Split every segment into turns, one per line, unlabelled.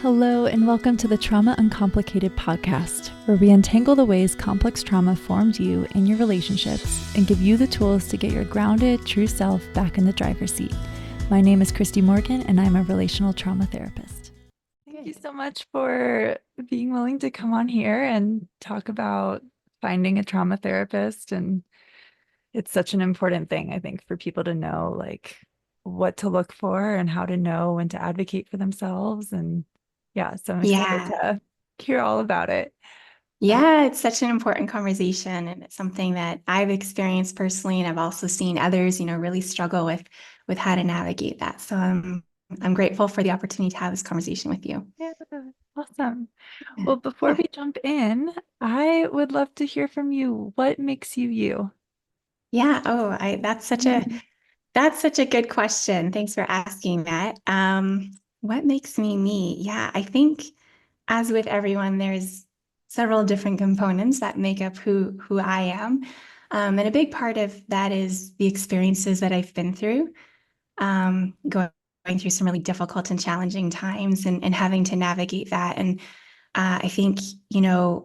Hello, and welcome to the Trauma Uncomplicated podcast, where we untangle the ways complex trauma formed you and your relationships and give you the tools to get your grounded, true self back in the driver's seat. My name is Christy Morgan, and I'm a relational trauma therapist. Thank you so much for being willing to come on here and talk about finding a trauma therapist. And it's such an important thing, I think, for people to know, like, what to look for and how to know when to advocate for themselves. And yeah, so I'm excited to hear all about it.
Yeah, it's such an important conversation, and it's something that I've experienced personally, and I've also seen others, really struggle with how to navigate that. So I'm grateful for the opportunity to have this conversation with you.
Yeah, awesome.
Yeah.
Well, before we jump in, I would love to hear from you. What makes you you?
Yeah. That's such a good question. Thanks for asking that. What makes me me? Yeah, I think as with everyone, there's several different components that make up who I am. And a big part of that is the experiences that I've been through, going through some really difficult and challenging times and having to navigate that. And I think,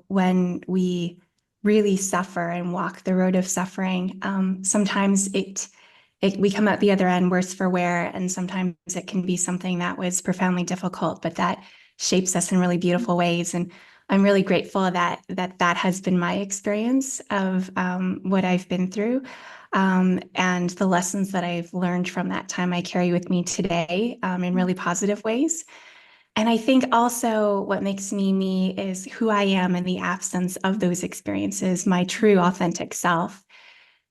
when we really suffer and walk the road of suffering, sometimes we come out the other end worse for wear, and sometimes it can be something that was profoundly difficult, but that shapes us in really beautiful ways. And I'm really grateful that has been my experience of what I've been through. And the lessons that I've learned from that time I carry with me today in really positive ways. And I think also what makes me me is who I am in the absence of those experiences, my true authentic self.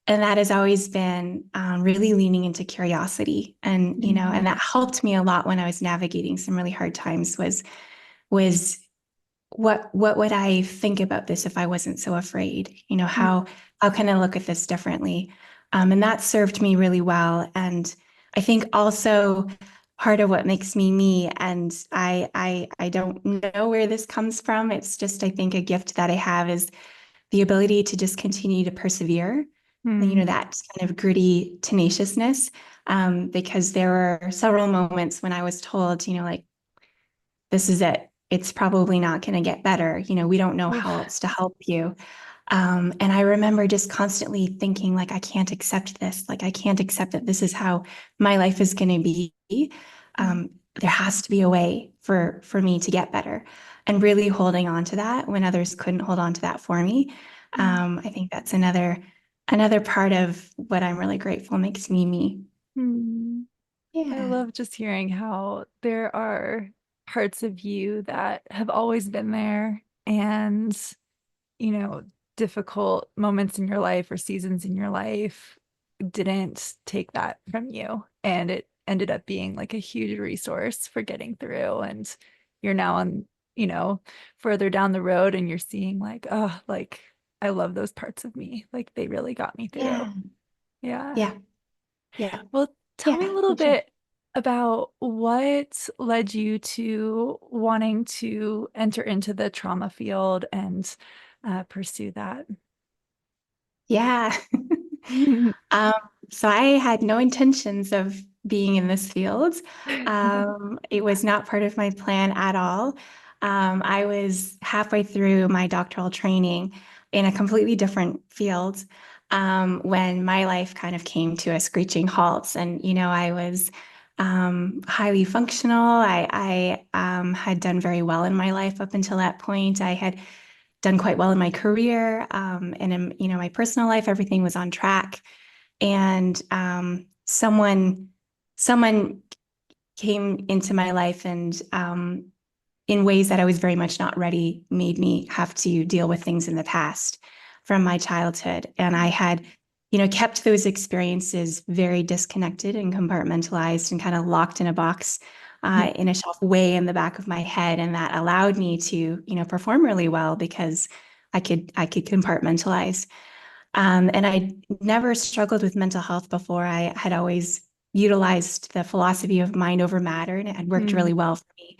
And that has always been really leaning into curiosity. And that helped me a lot when I was navigating some really hard times was what would I think about this if I wasn't so afraid? How can I look at this differently? And that served me really well. And I think also part of what makes me me, and I don't know where this comes from. It's just, I think, a gift that I have is the ability to just continue to persevere. That kind of gritty tenaciousness. Because there were several moments when I was told, like, this is it. It's probably not going to get better. We don't know how else to help you. And I remember just constantly thinking, like, I can't accept this. Like, I can't accept that this is how my life is going to be. There has to be a way for me to get better, and really holding on to that when others couldn't hold on to that for me. I think that's another part of what I'm really grateful makes me me.
I
Yeah.
love just hearing how there are parts of you that have always been there, and, you know, difficult moments in your life or seasons in your life didn't take that from you. And it ended up being like a huge resource for getting through. And you're now on, further down the road, and you're seeing like, oh, like I love those parts of me. Like they really got me through.
Yeah.
Yeah.
Yeah. Yeah.
Well, tell me a
Yeah.
little
For sure.
bit about what led you to wanting to enter into the trauma field and pursue that.
Yeah. Um, so I had no intentions of being in this field. It was not part of my plan at all. I was halfway through my doctoral training in a completely different field when my life kind of came to a screeching halt. And, I was highly functional. I had done very well in my life up until that point. I had done quite well in my career, and in my personal life, everything was on track. And someone came into my life, and in ways that I was very much not ready, made me have to deal with things in the past from my childhood. And I had, kept those experiences very disconnected and compartmentalized and kind of locked in a box, in a shelf way in the back of my head. And that allowed me to, perform really well because I could compartmentalize. And I never struggled with mental health before. I had always utilized the philosophy of mind over matter, and it had worked
Mm.
really well for me.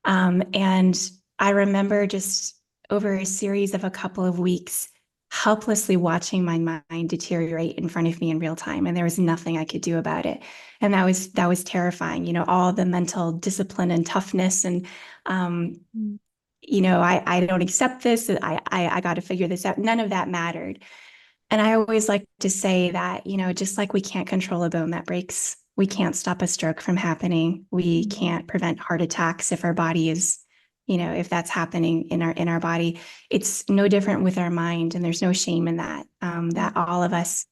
And I remember just over a series of a couple of weeks helplessly watching my mind deteriorate in front of me in real time, and there was nothing I could do about it. And that was terrifying, all the mental discipline and toughness and
Mm.
I don't accept this. I got to figure this out. None of that mattered. And I always like to say that, just like we can't control a bone that breaks, we can't stop a stroke from happening. We
Mm.
can't prevent heart attacks if our body is, if that's happening in our body. It's no different with our mind, and there's no shame in that. That all of us,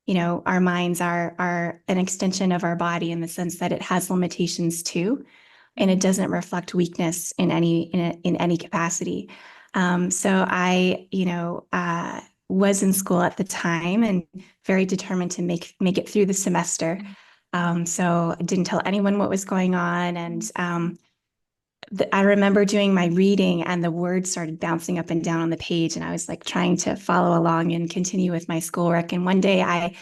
our minds are an extension of our body in the sense that it has limitations too, and it doesn't reflect weakness in any capacity. So I, was in school at the time and very determined to make it through the semester. So I didn't tell anyone what was going on, and I remember doing my reading, and the words started bouncing up and down on the page, and I was like trying to follow along and continue with my schoolwork. And one day I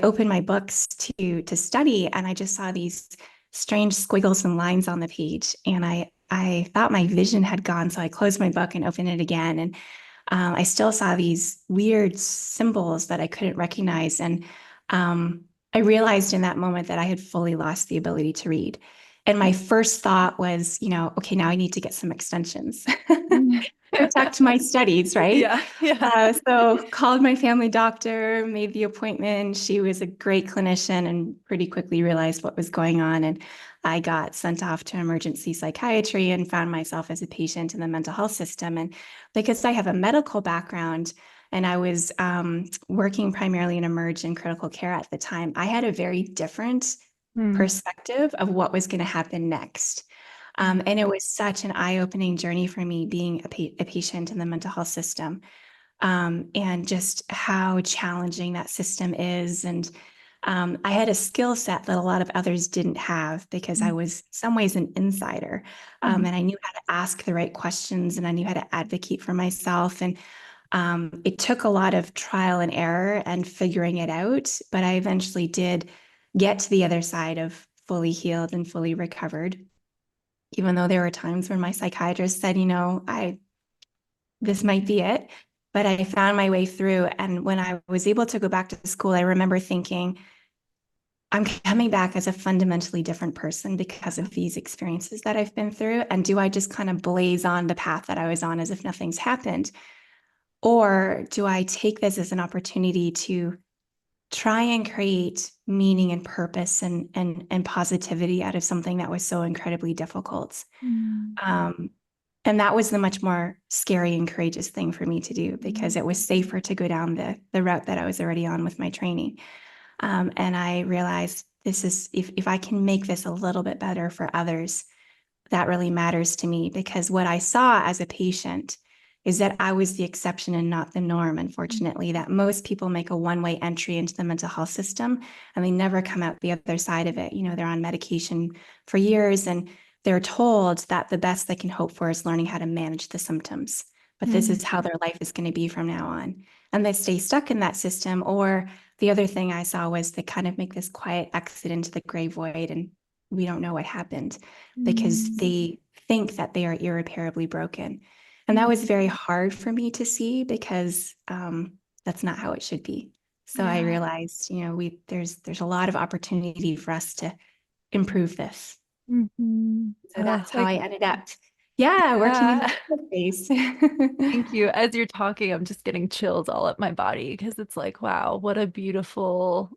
opened my books to study, and I just saw these strange squiggles and lines on the page, and I thought my vision had gone, so I closed my book and opened it again, and I still saw these weird symbols that I couldn't recognize, and I realized in that moment that I had fully lost the ability to read. And my first thought was, okay, now I need to get some extensions.
Mm.
Protect my studies, right?
Yeah, yeah.
So called my family doctor, made the appointment. She was a great clinician and pretty quickly realized what was going on. And I got sent off to emergency psychiatry and found myself as a patient in the mental health system. And because I have a medical background and I was working primarily in emerge and critical care at the time, I had a very different
Mm.
perspective of what was going to happen next. And it was such an eye-opening journey for me being a patient in the mental health system, and just how challenging that system is. And I had a skill set that a lot of others didn't have because I was in some ways an insider,
Mm.
and I knew how to ask the right questions, and I knew how to advocate for myself. And it took a lot of trial and error and figuring it out, but I eventually did get to the other side of fully healed and fully recovered, even though there were times when my psychiatrist said, I this might be it. But I found my way through. And when I was able to go back to school, I remember thinking, I'm coming back as a fundamentally different person because of these experiences that I've been through. And do I just kind of blaze on the path that I was on as if nothing's happened? Or do I take this as an opportunity to try and create meaning and purpose and positivity out of something that was so incredibly difficult?
Mm.
Um, and that was the much more scary and courageous thing for me to do because it was safer to go down the route that I was already on with my training. And I realized this is if I can make this a little bit better for others, that really matters to me because what I saw as a patient is that I was the exception and not the norm, unfortunately, that most people make a one-way entry into the mental health system and they never come out the other side of it. They're on medication for years and they're told that the best they can hope for is learning how to manage the symptoms. But this is how their life is going to be from now on. And they stay stuck in that system. Or the other thing I saw was they kind of make this quiet exit into the gray void and we don't know what happened because they think that they are irreparably broken. And that was very hard for me to see because that's not how it should be. So I
Yeah.
realized, there's a lot of opportunity for us to improve this.
Mm-hmm.
So that's how
Like,
I ended up, yeah, working in
yeah.
the space.
Thank you. As you're talking, I'm just getting chills all up my body because it's like, wow, what a beautiful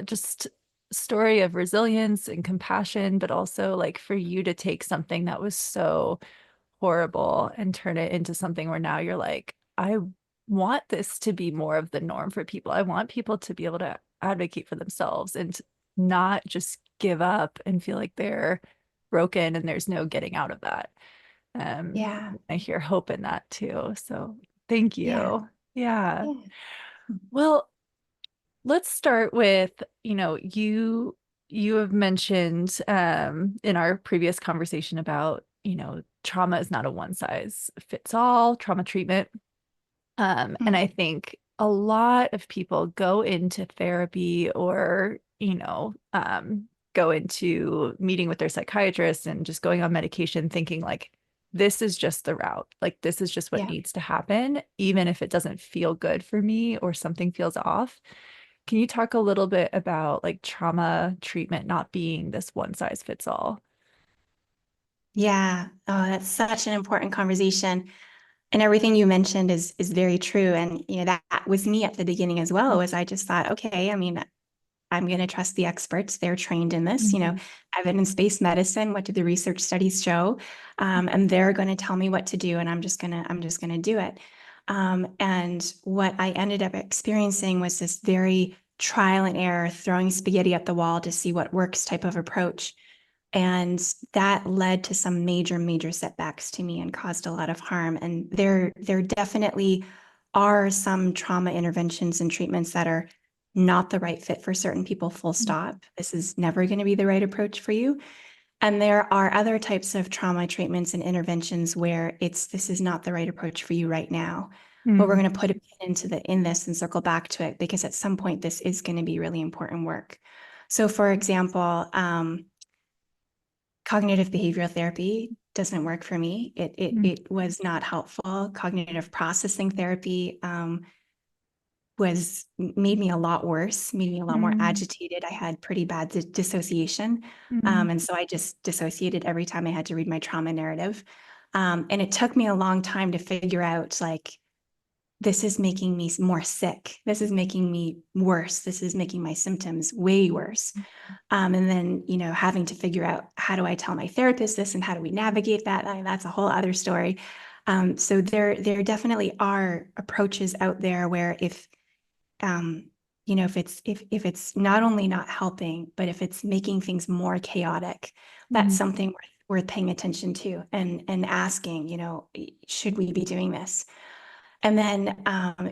just story of resilience and compassion, but also like for you to take something that was so horrible and turn it into something where now you're like, I want this to be more of the norm for people. I want people to be able to advocate for themselves and not just give up and feel like they're broken and there's no getting out of that.
Yeah,
I hear hope in that too. So thank
yeah,
you. Yeah.
yeah.
Well, let's start with, you have mentioned in our previous conversation about, trauma is not a one size fits all trauma treatment. And I think a lot of people go into therapy or, go into meeting with their psychiatrist and just going on medication thinking like this is just the route. Like, this is just what
Yeah.
needs to happen, even if it doesn't feel good for me or something feels off. Can you talk a little bit about like trauma treatment not being this one size fits all?
Yeah. Oh, that's such an important conversation. And everything you mentioned is very true. And that was me at the beginning as well, was I just thought, okay, I mean, I'm going to trust the experts. They're trained in this,
Mhm.
evidence-based medicine. What do the research studies show? And they're going to tell me what to do, and I'm just gonna do it. And what I ended up experiencing was this very trial and error, throwing spaghetti at the wall to see what works type of approach. And that led to some major, major setbacks to me and caused a lot of harm. And there definitely are some trauma interventions and treatments that are not the right fit for certain people, full stop. This is never going to be the right approach for you. And there are other types of trauma treatments and interventions where this is not the right approach for you right now. But we're
Mm.
going to put a pin in this and circle back to it, because at some point this is going to be really important work. So for example, cognitive behavioral therapy doesn't work for me.
Mm.
It was not helpful. Cognitive processing therapy was made me a lot worse, made me a lot more
Mm.
agitated. I had pretty bad dissociation.
Mm.
And so I just dissociated every time I had to read my trauma narrative. And it took me a long time to figure out, like, this is making me more sick. This is making me worse. This is making my symptoms way worse. And then, having to figure out, how do I tell my therapist this and how do we navigate that? I mean, that's a whole other story. So there definitely are approaches out there where um, if it's not only not helping, but if it's making things more chaotic, that's
Mm.
something worth paying attention to, and asking, should we be doing this? And then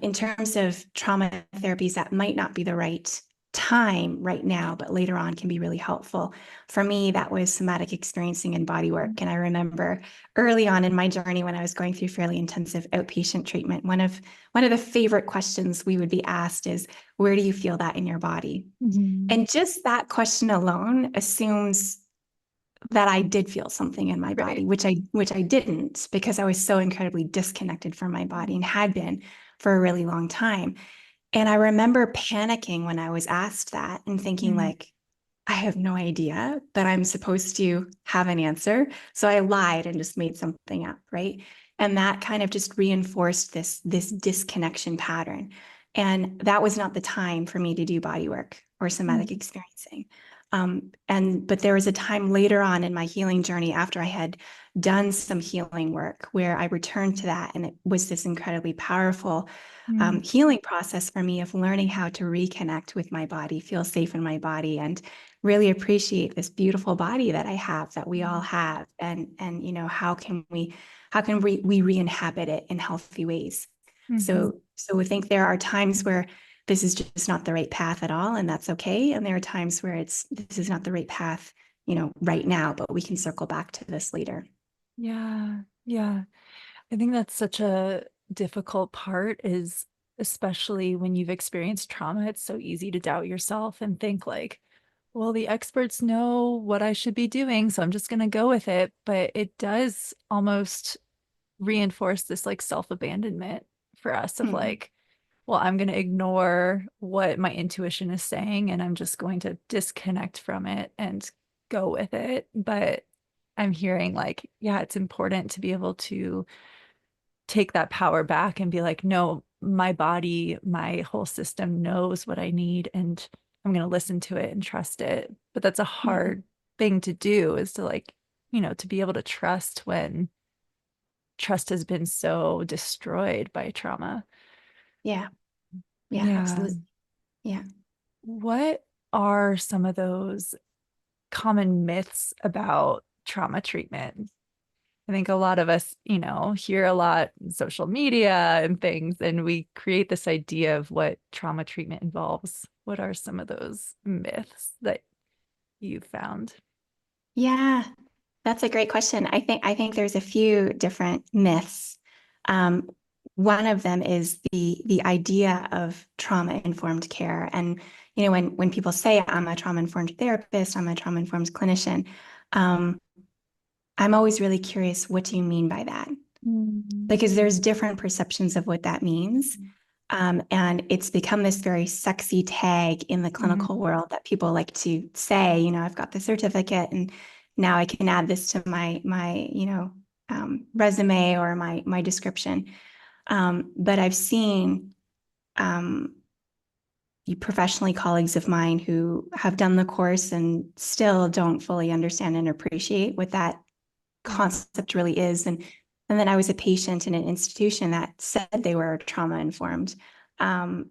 in terms of trauma therapies that might not be the right time right now, but later on can be really helpful. For me, that was somatic experiencing and body work. And I remember early on in my journey, when I was going through fairly intensive outpatient treatment, one of the favorite questions we would be asked is, where do you feel that in your body?
Mhm.
And just that question alone assumes that I did feel something in my body,
Right.
which I didn't, because I was so incredibly disconnected from my body and had been for a really long time. And I remember panicking when I was asked that and thinking,
Mm.
like, I have no idea, but I'm supposed to have an answer. So I lied and just made something up, right? And that kind of just reinforced this disconnection pattern. And that was not the time for me to do body work or somatic
Mm.
experiencing. But there was a time later on in my healing journey, after I had done some healing work, where I returned to that, and it was this incredibly powerful
Mm.
healing process for me of learning how to reconnect with my body, feel safe in my body, and really appreciate this beautiful body that I have, that we all have. And how can we re-inhabit it in healthy ways?
Mhm.
So I think there are times where this is just not the right path at all, and that's okay. And there are times where this is not the right path, right now, but we can circle back to this later.
Yeah. Yeah. I think that's such a difficult part, is especially when you've experienced trauma, it's so easy to doubt yourself and think like, well, the experts know what I should be doing, so I'm just going to go with it. But it does almost reinforce this like self-abandonment for us of
Mhm.
like, well, I'm going to ignore what my intuition is saying and I'm just going to disconnect from it and go with it. But I'm hearing like, yeah, it's important to be able to take that power back and be like, no, my body, my whole system knows what I need and I'm going to listen to it and trust it. But that's a
Yeah.
hard thing to do, is to like, to be able to trust when trust has been so destroyed by trauma.
Yeah. Yeah,
Yeah.
absolutely. Yeah.
What are some of those common myths about trauma treatment? I think a lot of us, hear a lot in social media and things, and we create this idea of what trauma treatment involves. What are some of those myths that you found?
Yeah, that's a great question. I think there's a few different myths. Um, One of them is the idea of trauma-informed care. And when people say, I'm a trauma-informed therapist, I'm a trauma-informed clinician, um, I'm always really curious, what do you mean by that?
Mm-hmm.
Because there's different perceptions of what that means. And it's become this very sexy tag in the clinical world that people like to say, I've got the certificate and now I can add this to my resume or my description. But I've seen um, professionally colleagues of mine who have done the course and still don't fully understand and appreciate what that concept really is. And then I was a patient in an institution that said they were trauma informed. And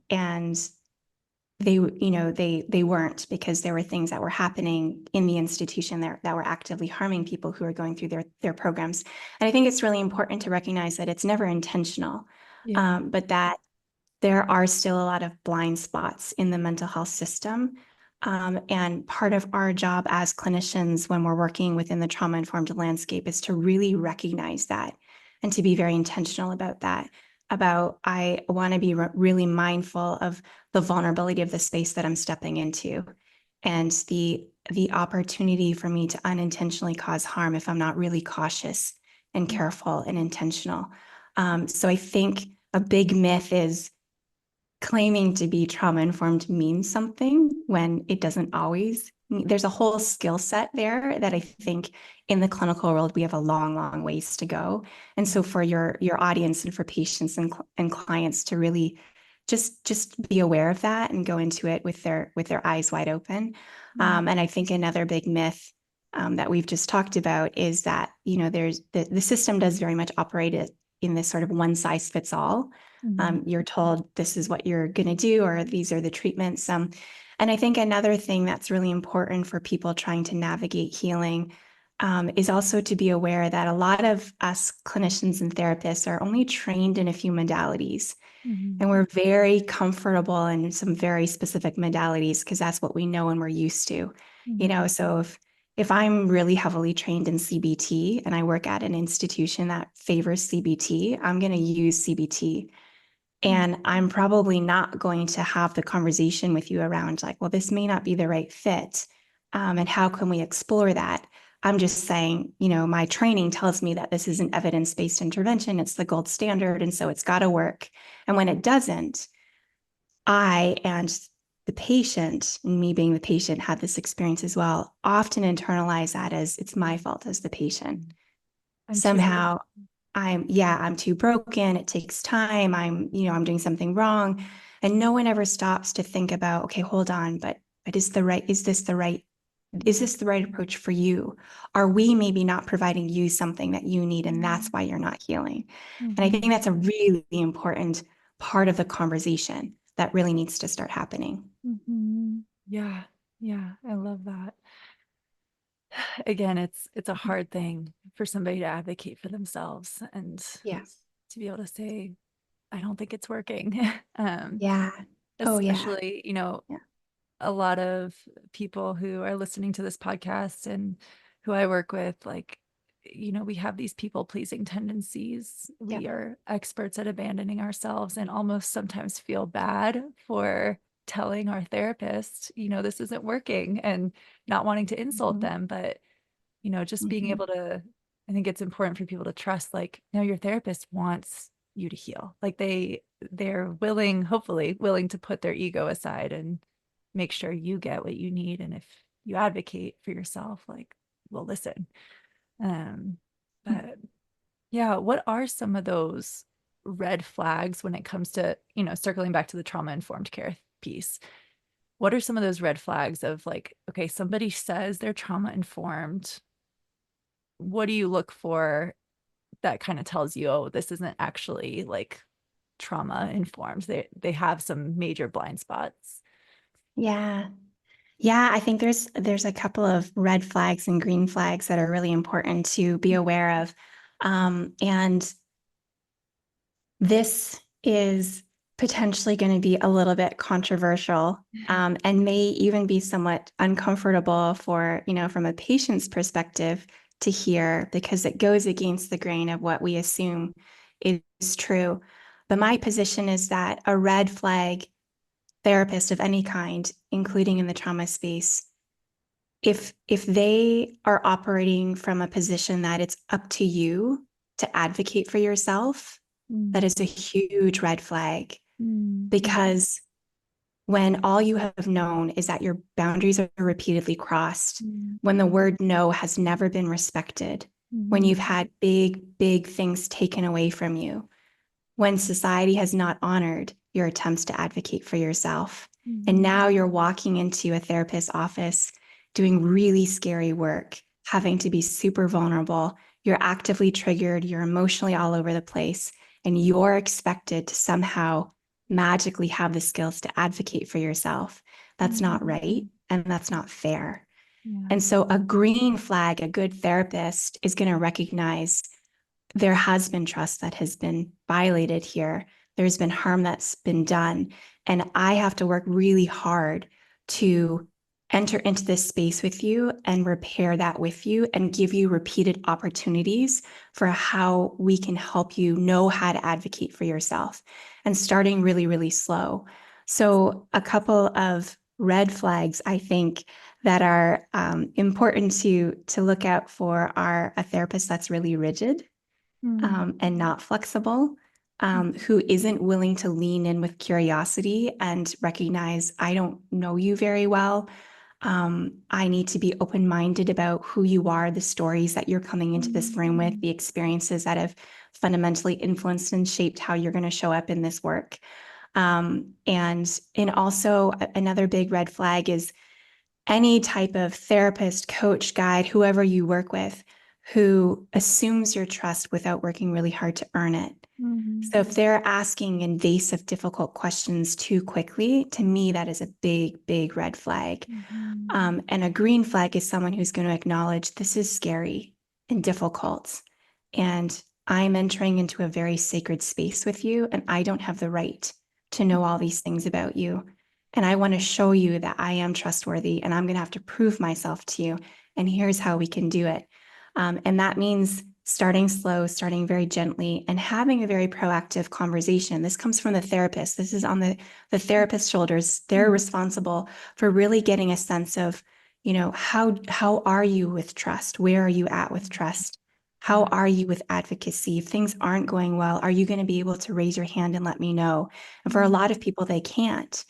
they weren't, because there were things that were happening in the institution that were actively harming people who are going through their programs. And I think it's really important to recognize that it's never intentional,
Yeah.
but that there are still a lot of blind spots in the mental health system. And part of our job as clinicians when we're working within the trauma-informed landscape is to really recognize that and to be very intentional about that. I want to be really mindful of the vulnerability of the space that I'm stepping into and the opportunity for me to unintentionally cause harm if I'm not really cautious and careful and intentional. So I think a big myth is claiming to be trauma informed means something when it doesn't always. There's a whole skill set there that I think in the clinical world we have a long, long ways to go. And so for your audience and for patients and clients to really just be aware of that and go into it with their eyes wide open. And I think another big myth that we've just talked about is that there's the system does very much operate it in this sort of one size fits all. You're told this is what you're going to do, or these are the treatments. And I think another thing that's really important for people trying to navigate healing is also to be aware that a lot of us clinicians and therapists are only trained in a few modalities. And we're very comfortable in some very specific modalities because that's what we know and we're used to. So if I'm really heavily trained in CBT and I work at an institution that favors CBT, I'm going to use CBT. And I'm probably not going to have the conversation with you around like, well, this may not be the right fit. And how can we explore that? I'm just saying, my training tells me that this is an evidence-based intervention. It's the gold standard. And so it's got to work. And when it doesn't, I and the patient, and me being the patient, had this experience as well, often internalize that as it's my fault as the patient. Somehow I'm too broken. It takes time. I'm doing something wrong. And no one ever stops to think about, okay, hold on, but is this the right approach for you? Are we maybe not providing you something that you need and that's why you're not healing? And I think that's a really important part of the conversation that really needs to start happening.
Yeah. Yeah. I love that. Again, it's a hard thing for somebody to advocate for themselves and
Yeah.
to be able to say, I don't think it's working.
Yeah. Oh, yeah.
Especially,
Yeah.
a lot of people who are listening to this podcast and who I work with, like, we have these people pleasing tendencies.
Yeah.
We are experts at abandoning ourselves and almost sometimes feel bad for telling our therapist, this isn't working and not wanting to insult them. But, just being able to, I think it's important for people to trust, like, no, your therapist wants you to heal. Like they're willing, hopefully willing to put their ego aside and make sure you get what you need. And if you advocate for yourself, like, we'll listen. Um, but yeah, what are some of those red flags when it comes to, circling back to the trauma informed care piece? What are some of those red flags of like, okay, somebody says they're trauma informed. What do you look for that kind of tells you, oh, this isn't actually like trauma informed? They have some major blind spots.
Yeah. Yeah, I think there's a couple of red flags and green flags that are really important to be aware of. And this is potentially going to be a little bit controversial, and may even be somewhat uncomfortable for, from a patient's perspective to hear because it goes against the grain of what we assume is true. But my position is that a red flag therapist of any kind, including in the trauma space, if they are operating from a position that it's up to you to advocate for yourself, that is a huge red flag, because when all you have known is that your boundaries are repeatedly crossed, when the word no has never been respected, when you've had big, big things taken away from you, when society has not honored your attempts to advocate for yourself. And now you're walking into a therapist's office doing really scary work, having to be super vulnerable. You're actively triggered, you're emotionally all over the place, and you're expected to somehow magically have the skills to advocate for yourself. That's not right, and that's not fair.
Yeah.
And so a green flag, a good therapist is going to recognize there has been trust that has been violated here. There's been harm that's been done. And I have to work really hard to enter into this space with you and repair that with you and give you repeated opportunities for how we can help you know how to advocate for yourself, and starting really, really slow. So a couple of red flags, I think, that are important to look out for are a therapist that's really rigid, and not flexible, who isn't willing to lean in with curiosity and recognize, I don't know you very well. I need to be open-minded about who you are, the stories that you're coming into this room with, the experiences that have fundamentally influenced and shaped how you're going to show up in this work. And also another big red flag is any type of therapist, coach, guide, whoever you work with, who assumes your trust without working really hard to earn it. So if they're asking invasive, difficult questions too quickly, to me, that is a big, big red flag. And a green flag is someone who's going to acknowledge this is scary and difficult, and I'm entering into a very sacred space with you, and I don't have the right to know all these things about you. And I want to show you that I am trustworthy, and I'm going to have to prove myself to you. And here's how we can do it. And that means starting slow, starting very gently, and having a very proactive conversation. This comes from the therapist. This is on the therapist's shoulders. They're responsible for really getting a sense of, how are you with trust? Where are you at with trust? How are you with advocacy? If things aren't going well, are you going to be able to raise your hand and let me know? And for a lot of people, they can't.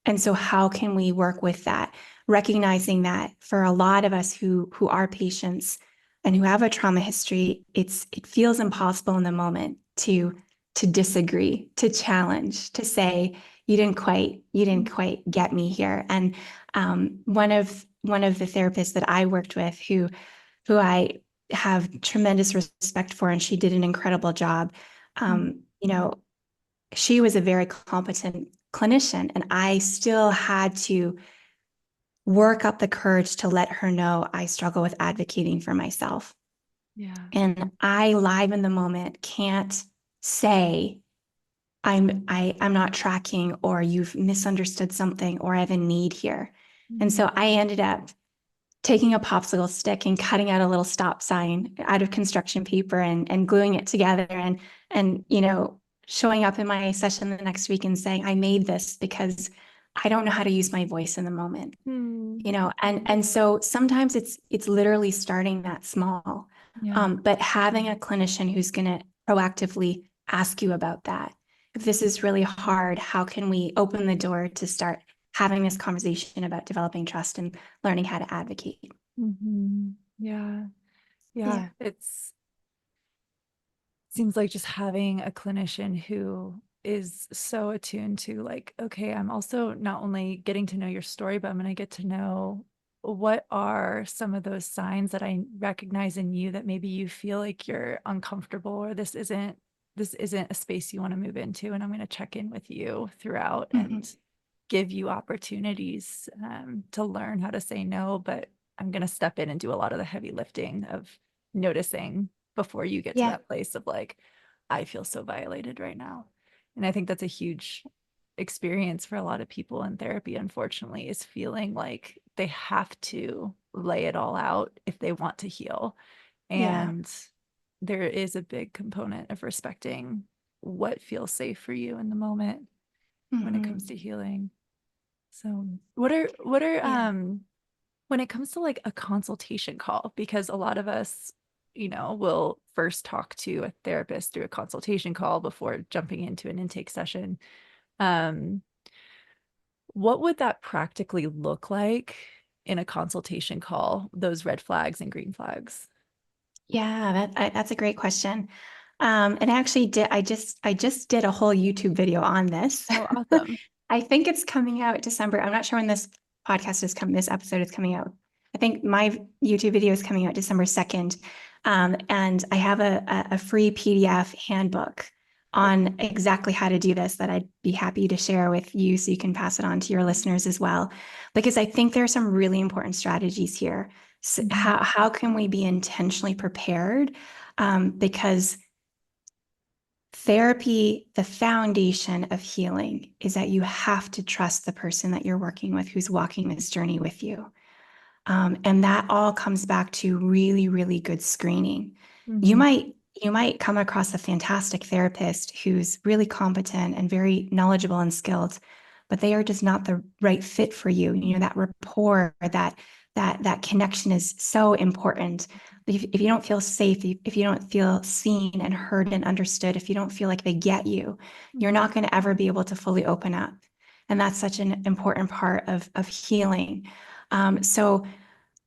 And so how can we work with that? Recognizing that for a lot of us who are patients and who have a trauma history, it feels impossible in the moment to disagree, to challenge, to say, you didn't quite get me here. And one of the therapists that I worked with, who I have tremendous respect for, and she did an incredible job. She was a very competent clinician, and I still had to work up the courage to let her know I struggle with advocating for myself.
Yeah.
And I, live in the moment, can't say I'm not tracking, or you've misunderstood something, or I have a need here. And so I ended up taking a popsicle stick and cutting out a little stop sign out of construction paper and gluing it together, and showing up in my session the next week and saying, I made this because I don't know how to use my voice in the moment. And so sometimes it's literally starting that small. But having a clinician who's going to proactively ask you about that. If this is really hard, how can we open the door to start having this conversation about developing trust and learning how to advocate?
Yeah. Seems like just having a clinician who is so attuned to, like, okay, I'm also not only getting to know your story, but I'm going to get to know what are some of those signs that I recognize in you that maybe you feel like you're uncomfortable, or this isn't a space you want to move into. And I'm going to check in with you throughout and give you opportunities to learn how to say no, but I'm going to step in and do a lot of the heavy lifting of noticing before you get to that place of like, I feel so violated right now. And I think that's a huge experience for a lot of people in therapy, unfortunately, is feeling like they have to lay it all out if they want to heal. And there is a big component of respecting what feels safe for you in the moment when it comes to healing. So what are When it comes to like a consultation call, because a lot of us, will first talk to a therapist through a consultation call before jumping into an intake session. Um, what would that practically look like in a consultation call, those red flags and green flags?
Yeah, that's a great question. And actually I just did a whole YouTube video on this.
Oh, awesome.
I think it's coming out December. I'm not sure when this episode is coming out. I think my YouTube video is coming out December 2nd. And I have a free PDF handbook on exactly how to do this that I'd be happy to share with you so you can pass it on to your listeners as well. Because I think there are some really important strategies here. So how can we be intentionally prepared? Because therapy, the foundation of healing is that you have to trust the person that you're working with who's walking this journey with you. And that all comes back to really, really good screening. You
Mhm.
might you might come across a fantastic therapist who's really competent and very knowledgeable and skilled, but they are just not the right fit for you. You know, that rapport, that connection is so important. If you don't feel safe, if you don't feel seen and heard and understood, if you don't feel like they get you, you're not going to ever be able to fully open up. And that's such an important part of healing. So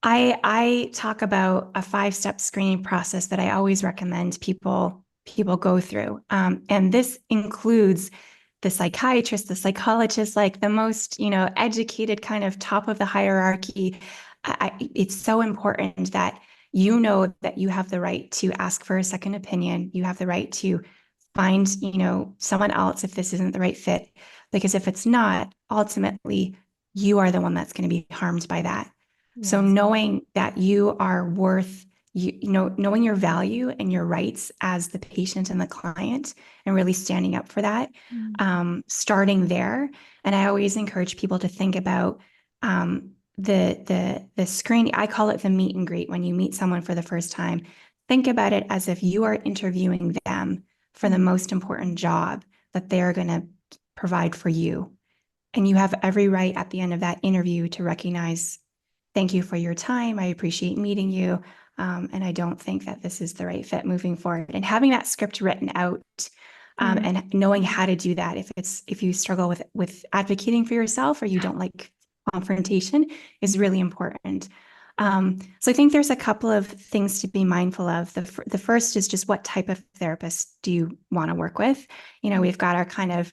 I talk about a 5-step screening process that I always recommend people go through. And this includes the psychiatrist, the psychologist, like the most, educated kind of top of the hierarchy. It's so important that you know that you have the right to ask for a second opinion. You have the right to find, someone else if this isn't the right fit. Because if it's not, ultimately, you are the one that's going to be harmed by that. So
Yes.
knowing that you are worth, knowing your value and your rights as the patient and the client, and really standing up for that,
Mm.
starting there. And I always encourage people to think about the screen. I call it the meet and greet. When you meet someone for the first time, think about it as if you are interviewing them for the most important job that they're going to provide for you. And you have every right at the end of that interview to recognize, thank you for your time. I appreciate meeting you. And I don't think that this is the right fit moving forward. And having that script written out, and knowing how to do that, if you struggle with advocating for yourself or you don't like confrontation, is really important. So I think there's a couple of things to be mindful of. The first is just what type of therapist do you want to work with? We've got our kind of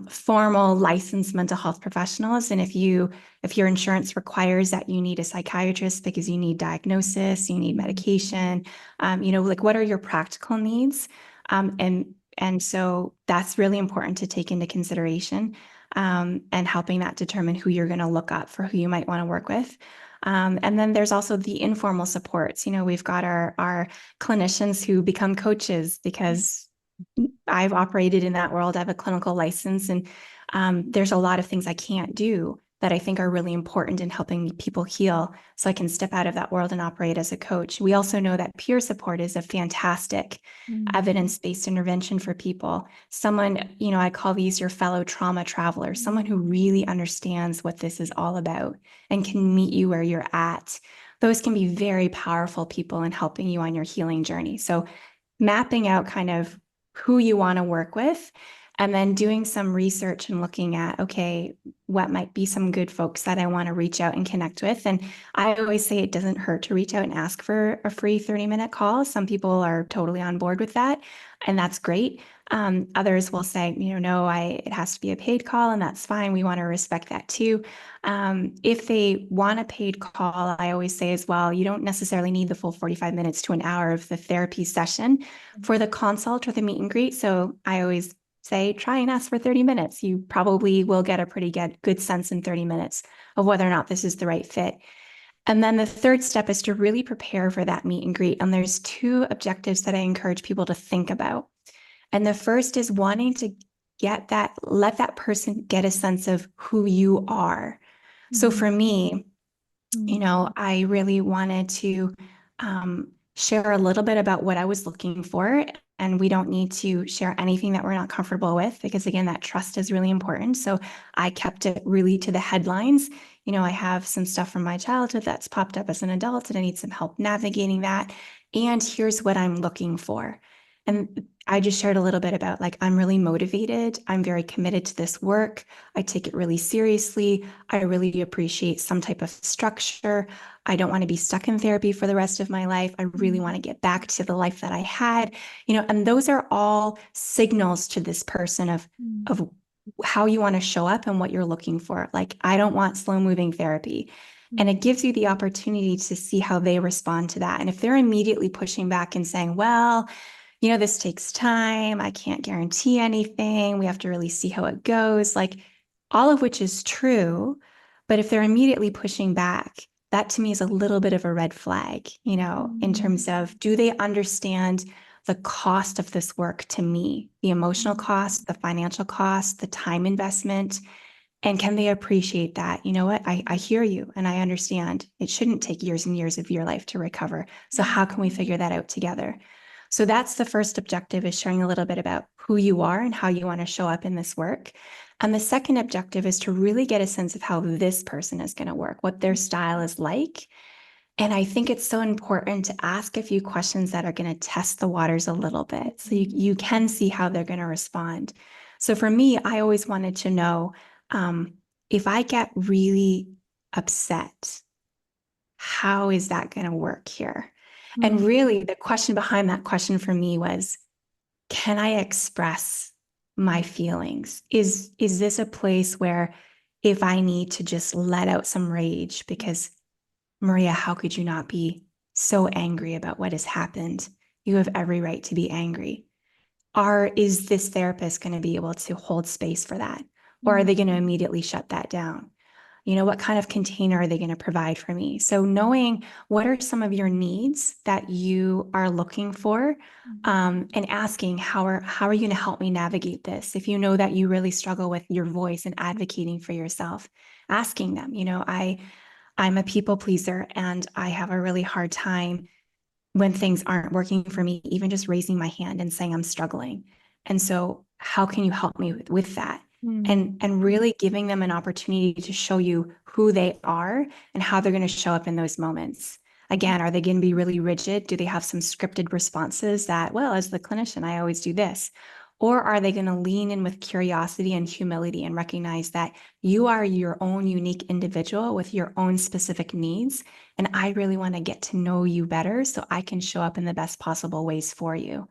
formal licensed mental health professionals. And if your insurance requires that you need a psychiatrist because you need diagnosis, you need medication, like what are your practical needs? And so that's really important to take into consideration, and helping that determine who you're going to look up for who you might want to work with. And then there's also the informal supports. We've got our clinicians who become coaches because I've operated in that world. I have a clinical license, and there's a lot of things I can't do that I think are really important in helping people heal. So I can step out of that world and operate as a coach. We also know that peer support is a fantastic evidence-based intervention for people. Someone, I call these your fellow trauma travelers, someone who really understands what this is all about and can meet you where you're at. Those can be very powerful people in helping you on your healing journey. So mapping out kind of who you want to work with, and then doing some research and looking at, okay, what might be some good folks that I want to reach out and connect with. And I always say it doesn't hurt to reach out and ask for a free 30-minute call. Some people are totally on board with that, and that's great. Others will say, no, it has to be a paid call, and that's fine. We want to respect that too. If they want a paid call, I always say as well, you don't necessarily need the full 45 minutes to an hour of the therapy session for the consult or the meet and greet. So I always say, try and ask for 30 minutes. You probably will get a pretty good sense in 30 minutes of whether or not this is the right fit. And then the third step is to really prepare for that meet and greet. And there's 2 objectives that I encourage people to think about. And the first is wanting to let that person get a sense of who you are. So for me, I really wanted to share a little bit about what I was looking for. And we don't need to share anything that we're not comfortable with, because again, that trust is really important. So I kept it really to the headlines. I have some stuff from my childhood that's popped up as an adult and I need some help navigating that. And here's what I'm looking for. And I just shared a little bit about like, I'm really motivated. I'm very committed to this work. I take it really seriously. I really appreciate some type of structure. I don't want to be stuck in therapy for the rest of my life. I really want to get back to the life that I had, and those are all signals to this person of how you want to show up and what you're looking for. Like, I don't want slow moving therapy. And it gives you the opportunity to see how they respond to that. And if they're immediately pushing back and saying, well, this takes time. I can't guarantee anything. We have to really see how it goes. Like, all of which is true. But if they're immediately pushing back, that to me is a little bit of a red flag, in terms of, do they understand the cost of this work to me, the emotional cost, the financial cost, the time investment? And can they appreciate that? You know what? I hear you and I understand it shouldn't take years and years of your life to recover. So how can we figure that out together? So that's the first objective, is sharing a little bit about who you are and how you want to show up in this work. And the second objective is to really get a sense of how this person is going to work, what their style is like. And I think it's so important to ask a few questions that are going to test the waters a little bit so you can see how they're going to respond. So for me, I always wanted to know, if I get really upset, how is that going to work here? And really, the question behind that question for me was, can I express my feelings? Is this a place where, if I need to just let out some rage, because Maria, how could you not be so angry about what has happened? You have every right to be angry. Is this therapist going to be able to hold space for that? Or are they going to immediately shut that down? What kind of container are they going to provide for me? So knowing what are some of your needs that you are looking for, and asking, how are you going to help me navigate this? If you know that you really struggle with your voice and advocating for yourself, asking them, I'm a people pleaser and I have a really hard time when things aren't working for me, even just raising my hand and saying I'm struggling. And so how can you help me with that? And really giving them an opportunity to show you who they are and how they're going to show up in those moments. Again, are they going to be really rigid? Do they have some scripted responses that, well, as the clinician, I always do this? Or are they going to lean in with curiosity and humility and recognize that you are your own unique individual with your own specific needs? And I really want to get to know you better so I can show up in the best possible ways for you.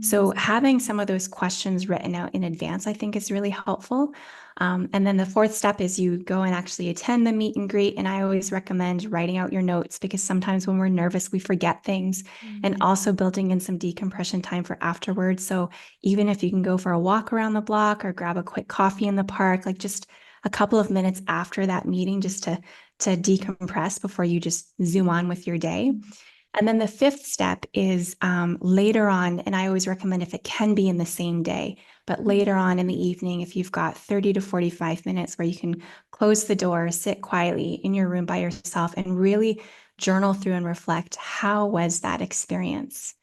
So having some of those questions written out in advance, I think, is really helpful. And then the fourth step is you go and actually attend the meet and greet. And I always recommend writing out your notes, because sometimes when we're nervous, we forget things, and also building in some decompression time for afterwards. So even if you can go for a walk around the block or grab a quick coffee in the park, like just a couple of minutes after that meeting, just to decompress before you just zoom on with your day. And then the fifth step is later on, and I always recommend, if it can be in the same day, but later on in the evening, if you've got 30 to 45 minutes where you can close the door, sit quietly in your room by yourself, and really journal through and reflect, how was that experience?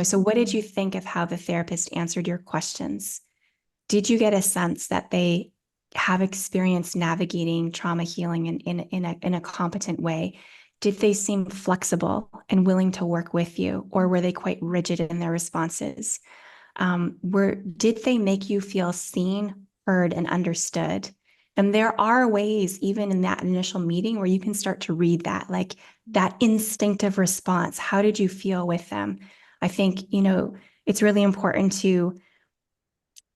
So what did you think of how the therapist answered your questions? Did you get a sense that they have experience navigating trauma healing in a competent way? Did they seem flexible and willing to work with you, or were they quite rigid in their responses? Did they make you feel seen, heard, and understood? And there are ways, even in that initial meeting, where you can start to read that, like that instinctive response. How did you feel with them? I think, it's really important to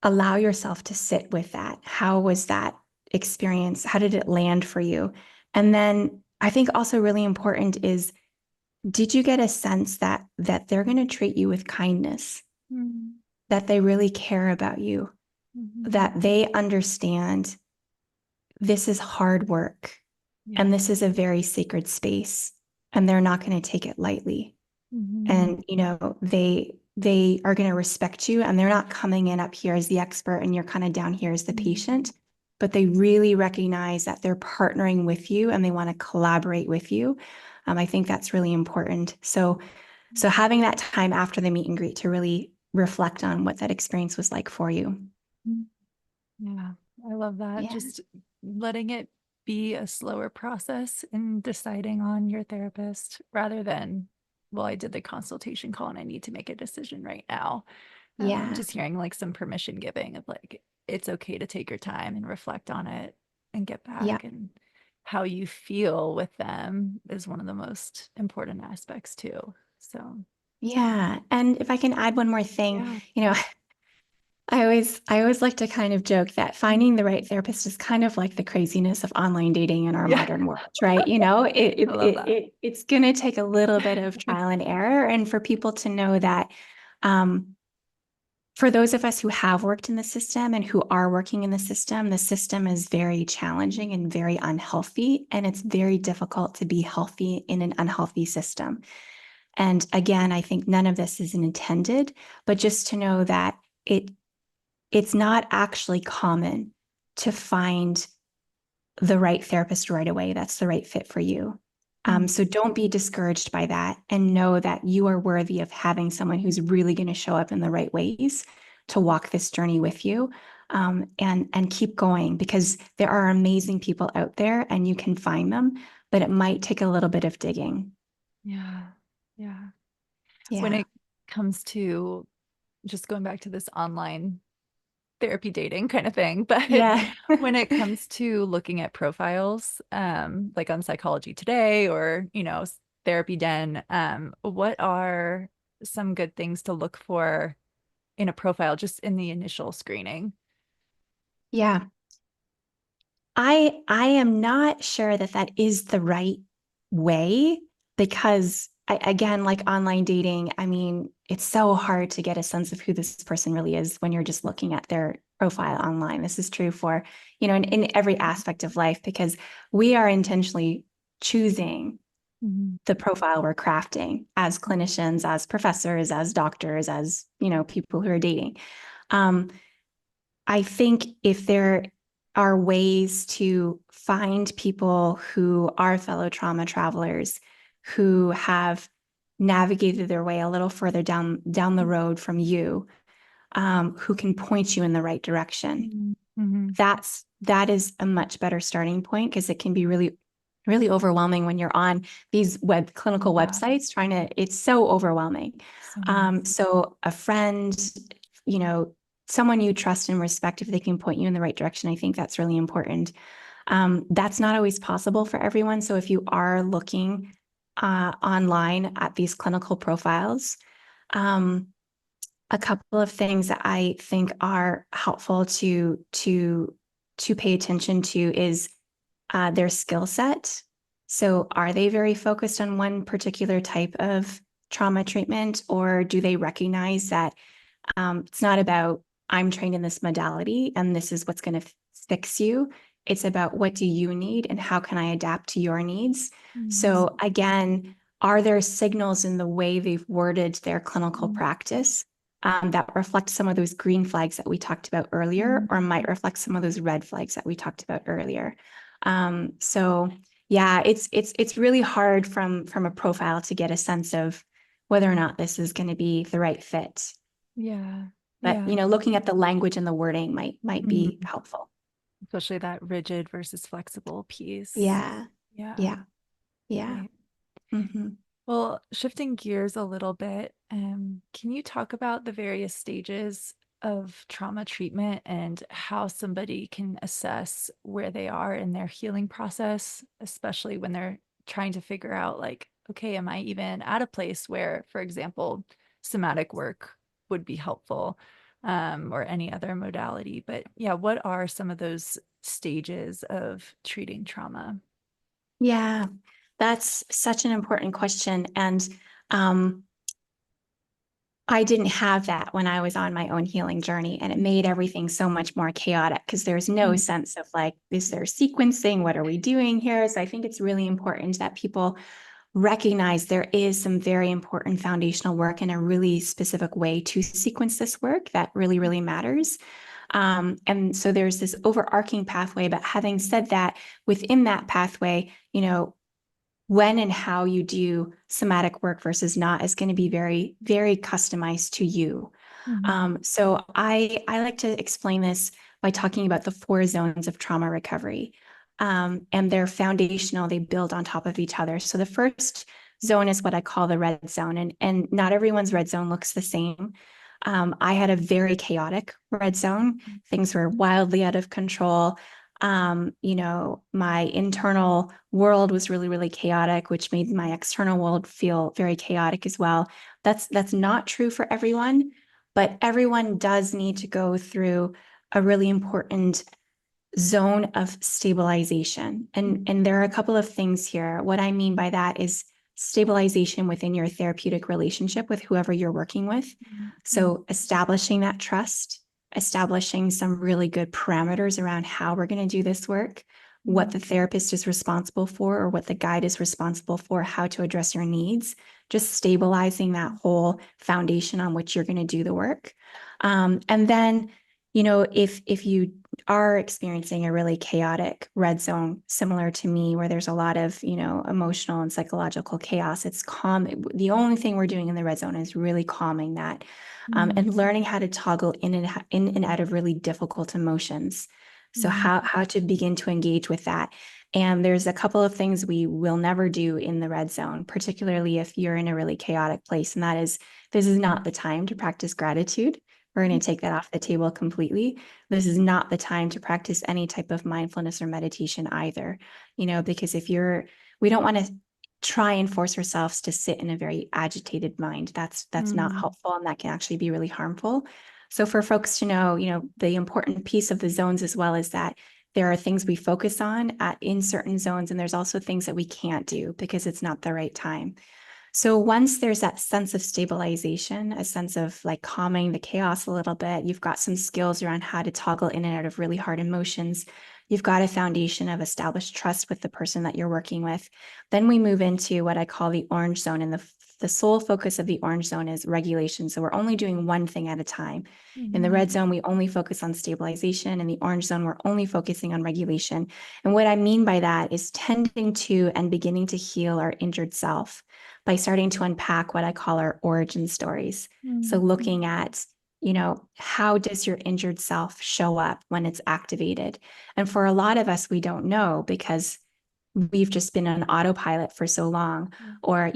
allow yourself to sit with that. How was that experience? How did it land for you? And then I think also really important is, did you get a sense that they're going to treat you with kindness, that they really care about you, that they understand this is hard work and this is a very sacred space, and they're not going to take it lightly. And, they are going to respect you, and they're not coming in up here as the expert and you're kind of down here as the patient, but they really recognize that they're partnering with you and they want to collaborate with you. I think that's really important. So having that time after the meet and greet to really reflect on what that experience was like for you.
Yeah, I love that.
Yeah.
Just letting it be a slower process in deciding on your therapist rather than, well, I did the consultation call and I need to make a decision right now.
Yeah.
Just hearing like some permission giving of like, it's okay to take your time and reflect on it and get
Yeah.
back. And how you feel with them is one of the most important aspects too. So,
Yeah. And if I can add one more thing,
yeah.
you know, I always like to kind of joke that finding the right therapist is kind of like the craziness of online dating in our
Yeah.
modern world, right? You know,
I love that.
it's going to take a little bit of trial and error, and for people to know that, um, for those of us who have worked in the system and who are working in the system is very challenging and very unhealthy, and it's very difficult to be healthy in an unhealthy system. And again, I think none of this is intended, but just to know that it's not actually common to find the right therapist right away that's the right fit for you.
Mm.
So don't be discouraged by that, and know that you are worthy of having someone who's really going to show up in the right ways to walk this journey with you, and keep going, because there are amazing people out there and you can find them, but it might take a little bit of digging.
Yeah. Yeah. When
Yeah.
it comes to just going back to this online therapy dating kind of thing, but
Yeah.
when it comes to looking at profiles, like on Psychology Today or, Therapy Den, what are some good things to look for in a profile just in the initial screening?
Yeah. I am not sure that that is the right way, because again, like online dating, I mean, it's so hard to get a sense of who this person really is when you're just looking at their profile online. This is true for, in every aspect of life, because we are intentionally choosing
Mhm.
the profile we're crafting as clinicians, as professors, as doctors, as, people who are dating. Um, I think if there are ways to find people who are fellow trauma travelers, who have navigated their way a little further down the road from you, who can point you in the right direction,
Mhm. Mhm.
that is a much better starting point, because it can be really, really overwhelming when you're on these clinical
Yeah,
websites it's so overwhelming.
so much.
So a friend, you know, someone you trust and respect, if they can point you in the right direction, I think that's really important. That's not always possible for everyone. So if you are looking online at these clinical profiles, um, a couple of things that I think are helpful to pay attention to is their skill set. So, are they very focused on one particular type of trauma treatment, or do they recognize that it's not about I'm trained in this modality and this is what's going to fix you? It's about what do you need and how can I adapt to your needs?
Mhm.
So, again, are there signals in the way they've worded their clinical
Mhm.
practice that reflect some of those green flags that we talked about earlier, or
Mhm.
might reflect some of those red flags that we talked about earlier? So yeah, it's really hard from a profile to get a sense of whether or not this is going to be the right fit.
Yeah,
But
yeah.
looking at the language and the wording might be
Mhm.
helpful.
Especially that rigid versus flexible piece.
Yeah,
Yeah,
yeah, yeah.
right.
Hmm.
Well, shifting gears a little bit, can you talk about the various stages of trauma treatment and how somebody can assess where they are in their healing process, especially when they're trying to figure out, like, okay, am I even at a place where, for example, somatic work would be helpful, or any other modality? But yeah, what are some of those stages of treating trauma?
Yeah, that's such an important question. And um, I didn't have that when I was on my own healing journey, and it made everything so much more chaotic because there's no
Mhm.
sense of like, is there sequencing? What are we doing here? So I think it's really important that people recognize there is some very important foundational work and a really specific way to sequence this work that really, really matters. And so there's this overarching pathway. But having said that, within that pathway, when and how you do somatic work versus not is going to be very, very customized to you.
Mhm.
So I like to explain this by talking about the 4 zones of trauma recovery. and they're foundational. They build on top of each other. So the first zone is what I call the red zone, and not everyone's red zone looks the same. I had a very chaotic red zone. Things were wildly out of control. My internal world was really, really chaotic, which made my external world feel very chaotic as well. That's not true for everyone, but everyone does need to go through a really important zone of stabilization. And there are a couple of things here. What I mean by that is stabilization within your therapeutic relationship with whoever you're working with. So establishing that trust, establishing some really good parameters around how we're going to do this work, what the therapist is responsible for, or what the guide is responsible for, how to address your needs, just stabilizing that whole foundation on which you're going to do the work. And then, if you are experiencing a really chaotic red zone, similar to me, where there's a lot of, emotional and psychological chaos, it's calm. The only thing we're doing in the red zone is really calming that, and learning how to toggle in and out of really difficult emotions. So how to begin to engage with that. And there's a couple of things we will never do in the red zone, particularly if you're in a really chaotic place. And that is, this is not the time to practice gratitude. We're going to take that off the table completely. This is not the time to practice any type of mindfulness or meditation either, because we don't want to try and force ourselves to sit in a very agitated mind. That's not helpful, and that can actually be really harmful. So for folks to know, the important piece of the zones as well is that there are things we focus on in certain zones, and there's also things that we can't do because it's not the right time. So once there's that sense of stabilization, a sense of like calming the chaos a little bit, you've got some skills around how to toggle in and out of really hard emotions. You've got a foundation of established trust with the person that you're working with. Then we move into what I call the orange zone. And the sole focus of the orange zone is regulation. So we're only doing one thing at a time. In the red zone, we only focus on stabilization. In the orange zone, we're only focusing on regulation. And what I mean by that is tending to and beginning to heal our injured self by starting to unpack what I call our origin stories. So looking at, how does your injured self show up when it's activated? And for a lot of us, we don't know because we've just been on autopilot for so long, or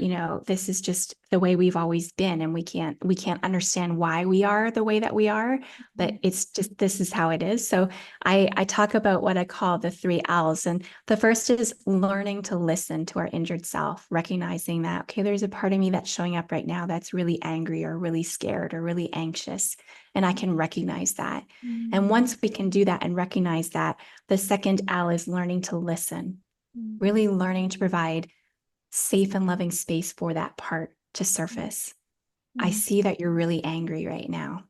this is just the way we've always been, and we can't understand why we are the way that we are, but it's just, this is how it is. So I talk about what I call the 3 L's, and the first is learning to listen to our injured self, recognizing that, okay, there's a part of me that's showing up right now that's really angry or really scared or really anxious, and I can recognize that. And once we can do that and recognize that, the second L is learning to listen. Really learning to provide safe and loving space for that part to surface. I see that you're really angry right now,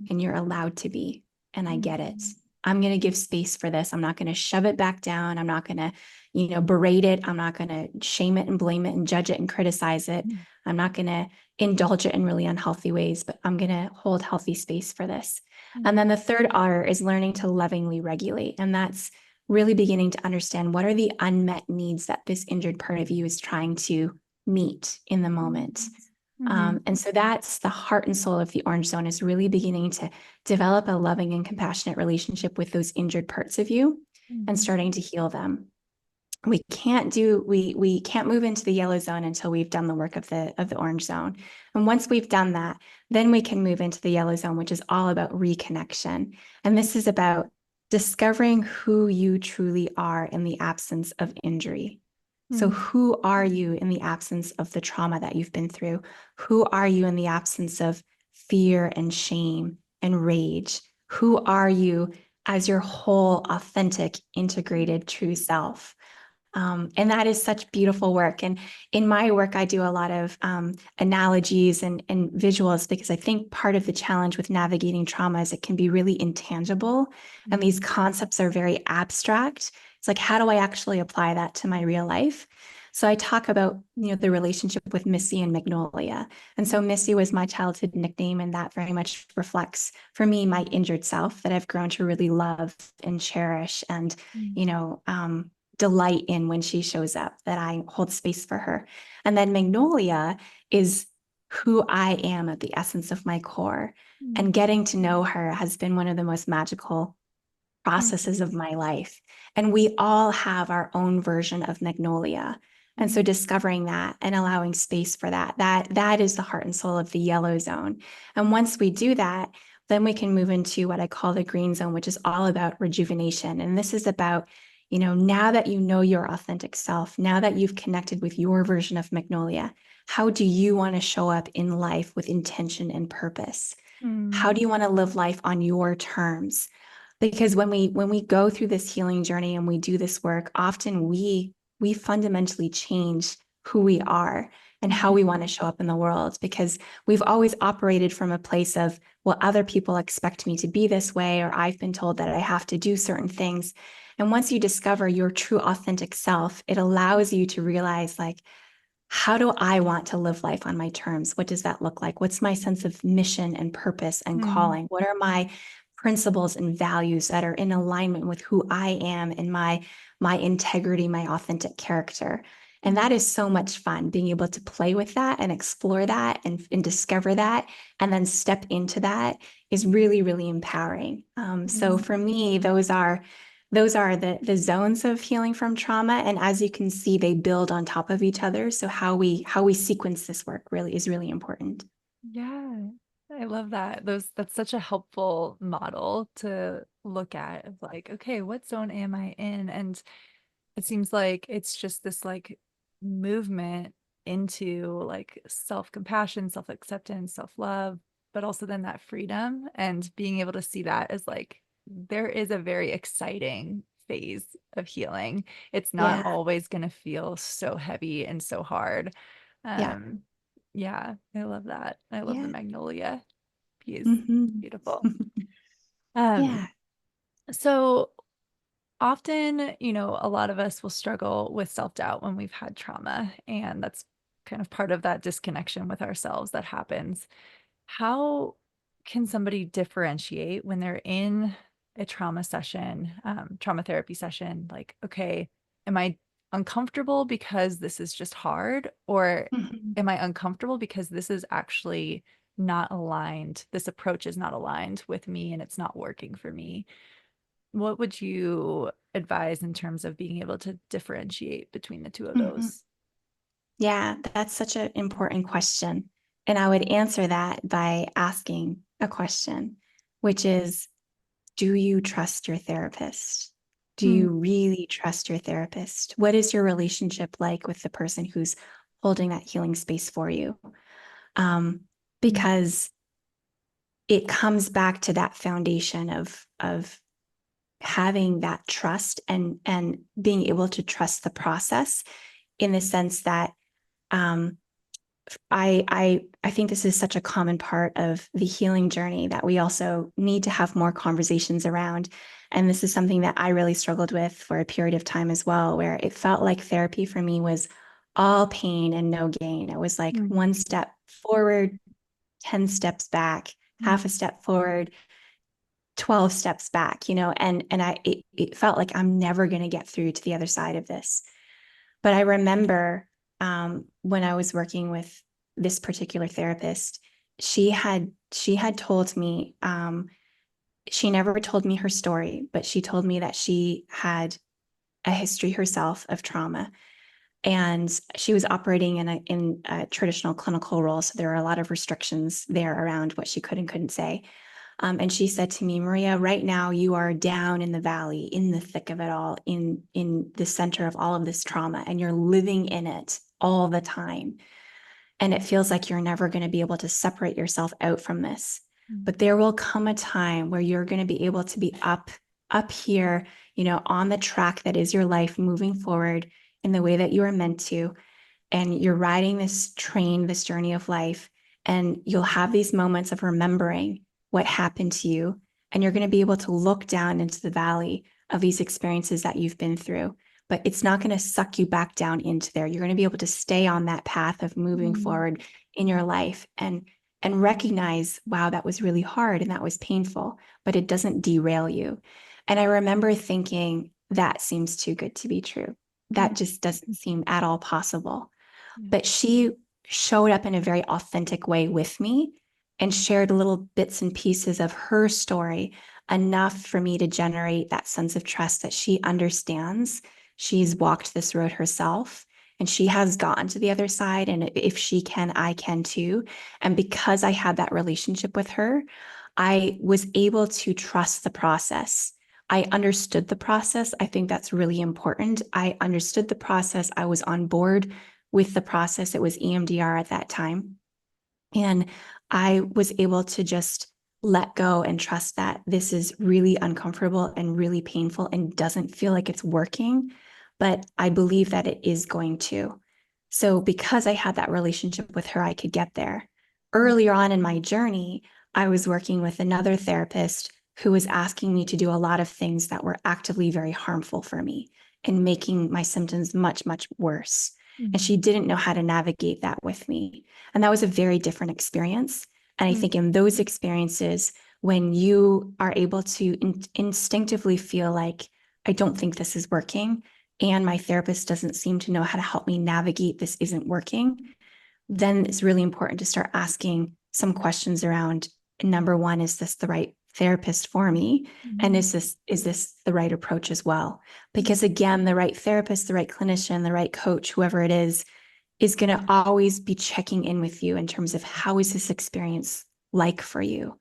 and you're allowed to be, and I get it. I'm going to give space for this. I'm not going to shove it back down. I'm not going to, berate it. I'm not going to shame it and blame it and judge it and criticize it. I'm not going to indulge it in really unhealthy ways, but I'm going to hold healthy space for this. And then the third R is learning to lovingly regulate. And that's really beginning to understand what are the unmet needs that this injured part of you is trying to meet in the moment. And so that's the heart and soul of the orange zone, is really beginning to develop a loving and compassionate relationship with those injured parts of you and starting to heal them. We can't move into the yellow zone until we've done the work of the orange zone. And once we've done that, then we can move into the yellow zone, which is all about reconnection. And this is about discovering who you truly are in the absence of injury. So who are you in the absence of the trauma that you've been through? Who are you in the absence of fear and shame and rage? Who are you as your whole, authentic, integrated, true self? And that is such beautiful work. And in my work, I do a lot of analogies and visuals, because I think part of the challenge with navigating trauma is it can be really intangible. And these concepts are very abstract. It's like, how do I actually apply that to my real life? So I talk about, the relationship with Missy and Magnolia. And so Missy was my childhood nickname, and that very much reflects, for me, my injured self that I've grown to really love and cherish and, delight in when she shows up, that I hold space for her. And then Magnolia is who I am at the essence of my core. And getting to know her has been one of the most magical processes of my life. And we all have our own version of magnolia. And so discovering that and allowing space for that is the heart and soul of the yellow zone. And once we do that, then we can move into what I call the green zone, which is all about rejuvenation. And this is about, now that you know your authentic self, now that you've connected with your version of magnolia, how do you want to show up in life with intention and purpose? How do you want to live life on your terms? Because when we go through this healing journey and we do this work, often we fundamentally change who we are and how we want to show up in the world, because we've always operated from a place of, well, other people expect me to be this way, or I've been told that I have to do certain things. And once you discover your true authentic self, it allows you to realize, like, how do I want to live life on my terms? What does that look like? What's my sense of mission and purpose and calling? What are my principles and values that are in alignment with who I am and my integrity, my authentic character? And that is so much fun, being able to play with that and explore that and discover that, and then step into that is really, really empowering. So for me, those are the zones of healing from trauma. And as you can see, they build on top of each other. So how we sequence this work really is really important.
Yeah, I love that. That's such a helpful model to look at of like, okay, what zone am I in? And it seems like it's just this like movement into like self-compassion, self-acceptance, self-love, but also then that freedom and being able to see that as like there is a very exciting phase of healing. It's not
Yeah.
always going to feel so heavy and so hard.
Yeah.
Um, yeah, I love that. I love the
Yeah.
magnolia piece.
Mm-hmm.
Beautiful. Um,
Yeah.
so often, a lot of us will struggle with self-doubt when we've had trauma, and that's kind of part of that disconnection with ourselves that happens. How can somebody differentiate when they're in a trauma session, trauma therapy session, like, okay, am I uncomfortable because this is just hard, or
Mhm.
am I uncomfortable because this is actually not aligned, this approach is not aligned with me and it's not working for me? What would you advise in terms of being able to differentiate between the two of
Mhm.
those?
Yeah, that's such an important question. And I would answer that by asking a question, which is, do you trust your therapist? Do
Hmm.
you really trust your therapist? What is your relationship like with the person who's holding that healing space for you? Um, because it comes back to that foundation of having that trust and being able to trust the process, in the sense that um, I think this is such a common part of the healing journey that we also need to have more conversations around. And this is something that I really struggled with for a period of time as well, where it felt like therapy for me was all pain and no gain. It was like one step forward, 10 steps back, half a step forward, 12 steps back, and it felt like I'm never going to get through to the other side of this. But I remember when I was working with this particular therapist, she had told me, she never told me her story, but she told me that she had a history herself of trauma, and she was operating in a traditional clinical role. So there were a lot of restrictions there around what she could and couldn't say. And she said to me, Maria, right now you are down in the valley, in the thick of it all, in the center of all of this trauma, and you're living in it all the time. And it feels like you're never going to be able to separate yourself out from this. But there will come a time where you're going to be able to be up here, on the track that is your life, moving forward in the way that you are meant to, and you're riding this train, this journey of life, and you'll have these moments of remembering what happened to you. And you're going to be able to look down into the valley of these experiences that you've been through, but it's not going to suck you back down into there. You're going to be able to stay on that path of moving forward in your life and recognize, wow, that was really hard and that was painful, but it doesn't derail you. And I remember thinking, that seems too good to be true. That just doesn't seem at all possible. But she showed up in a very authentic way with me and shared little bits and pieces of her story enough for me to generate that sense of trust that she understands. She's walked this road herself and she has gotten to the other side. And if she can, I can too. And because I had that relationship with her, I was able to trust the process. I understood the process. I think that's really important. I understood the process. I was on board with the process. It was EMDR at that time. And I was able to just let go and trust that this is really uncomfortable and really painful and doesn't feel like it's working, but I believe that it is going to. So because I had that relationship with her, I could get there. Earlier on in my journey, I was working with another therapist who was asking me to do a lot of things that were actively very harmful for me and making my symptoms much, much worse. And she didn't know how to navigate that with me. And that was a very different experience. And I think in those experiences, when you are able to instinctively feel like, I don't think this is working, and my therapist doesn't seem to know how to help me navigate this isn't working, then it's really important to start asking some questions around, number one, is this the right therapist for me? And is this the right approach as well? Because again, the right therapist, the right clinician, the right coach, whoever it is going to always be checking in with you in terms of how is this experience like for you?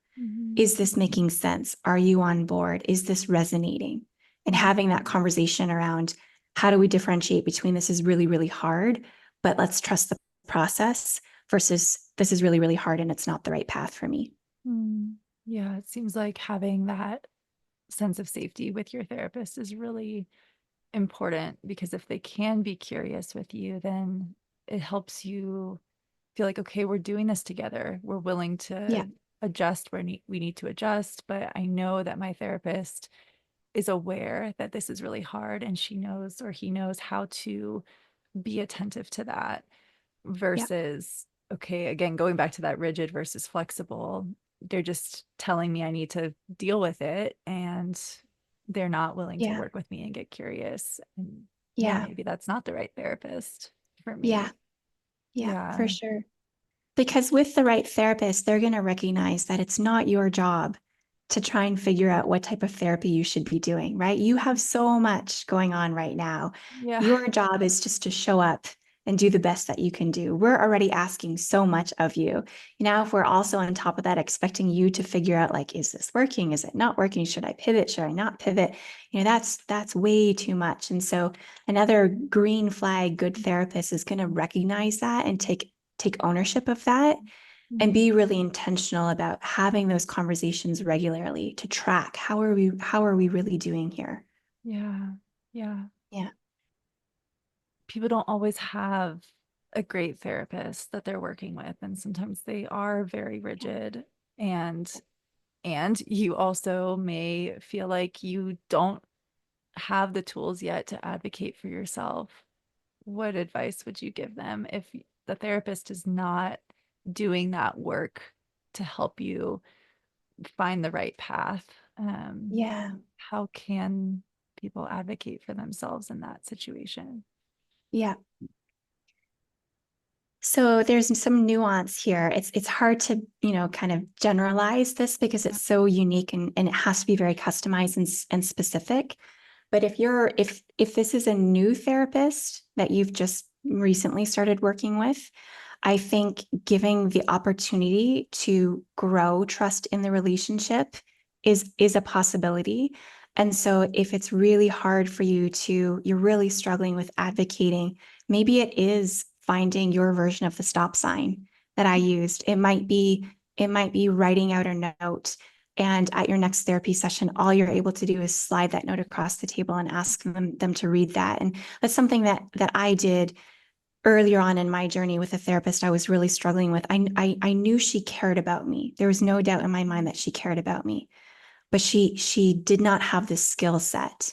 Is this making sense? Are you on board? Is this resonating? And having that conversation around how do we differentiate between this is really, really hard, but let's trust the process versus this is really, really hard and it's not the right path for me.
Yeah, it seems like having that sense of safety with your therapist is really important, because if they can be curious with you, then it helps you feel like, okay, we're doing this together. We're willing
Yeah.
to adjust where we need to adjust, but I know that my therapist is aware that this is really hard and she knows, or he knows, how to be attentive to that,
Yeah.
versus, okay, again, going back to that rigid versus flexible, they're just telling me I need to deal with it, and they're not willing to
Yeah.
work with me and get curious. And yeah,
Yeah.
maybe that's not the right therapist for
Yeah.
me.
Yeah,
Yeah.
for sure. Because with the right therapist, they're going to recognize that it's not your job to try and figure out what type of therapy you should be doing, right? You have so much going on right now.
Yeah.
Your job is just to show up and do the best that you can do. We're already asking so much of you. Now, if we're also on top of that, expecting you to figure out, like, is this working? Is it not working? Should I pivot? Should I not pivot? That's way too much. And so another green flag good therapist is going to recognize that and take ownership of that and be really intentional about having those conversations regularly to track how are we really doing here.
Yeah. Yeah.
Yeah.
People don't always have a great therapist that they're working with, and sometimes they are very rigid, and you also may feel like you don't have the tools yet to advocate for yourself. What advice would you give them if the therapist is not doing that work to help you find the right path?
Yeah.
How can people advocate for themselves in that situation?
Yeah. So there's some nuance here. It's hard to, kind of generalize this because it's so unique and it has to be very customized and specific. But if this is a new therapist that you've just recently started working with, I think giving the opportunity to grow trust in the relationship is a possibility. And so if it's really hard for you're really struggling with advocating, maybe it is finding your version of the stop sign that I used. It might be writing out a note, and at your next therapy session, all you're able to do is slide that note across the table and ask them to read that. And that's something that I did earlier on in my journey with a therapist I was really struggling with. I knew she cared about me. There was no doubt in my mind that she cared about me, but she did not have this skill set.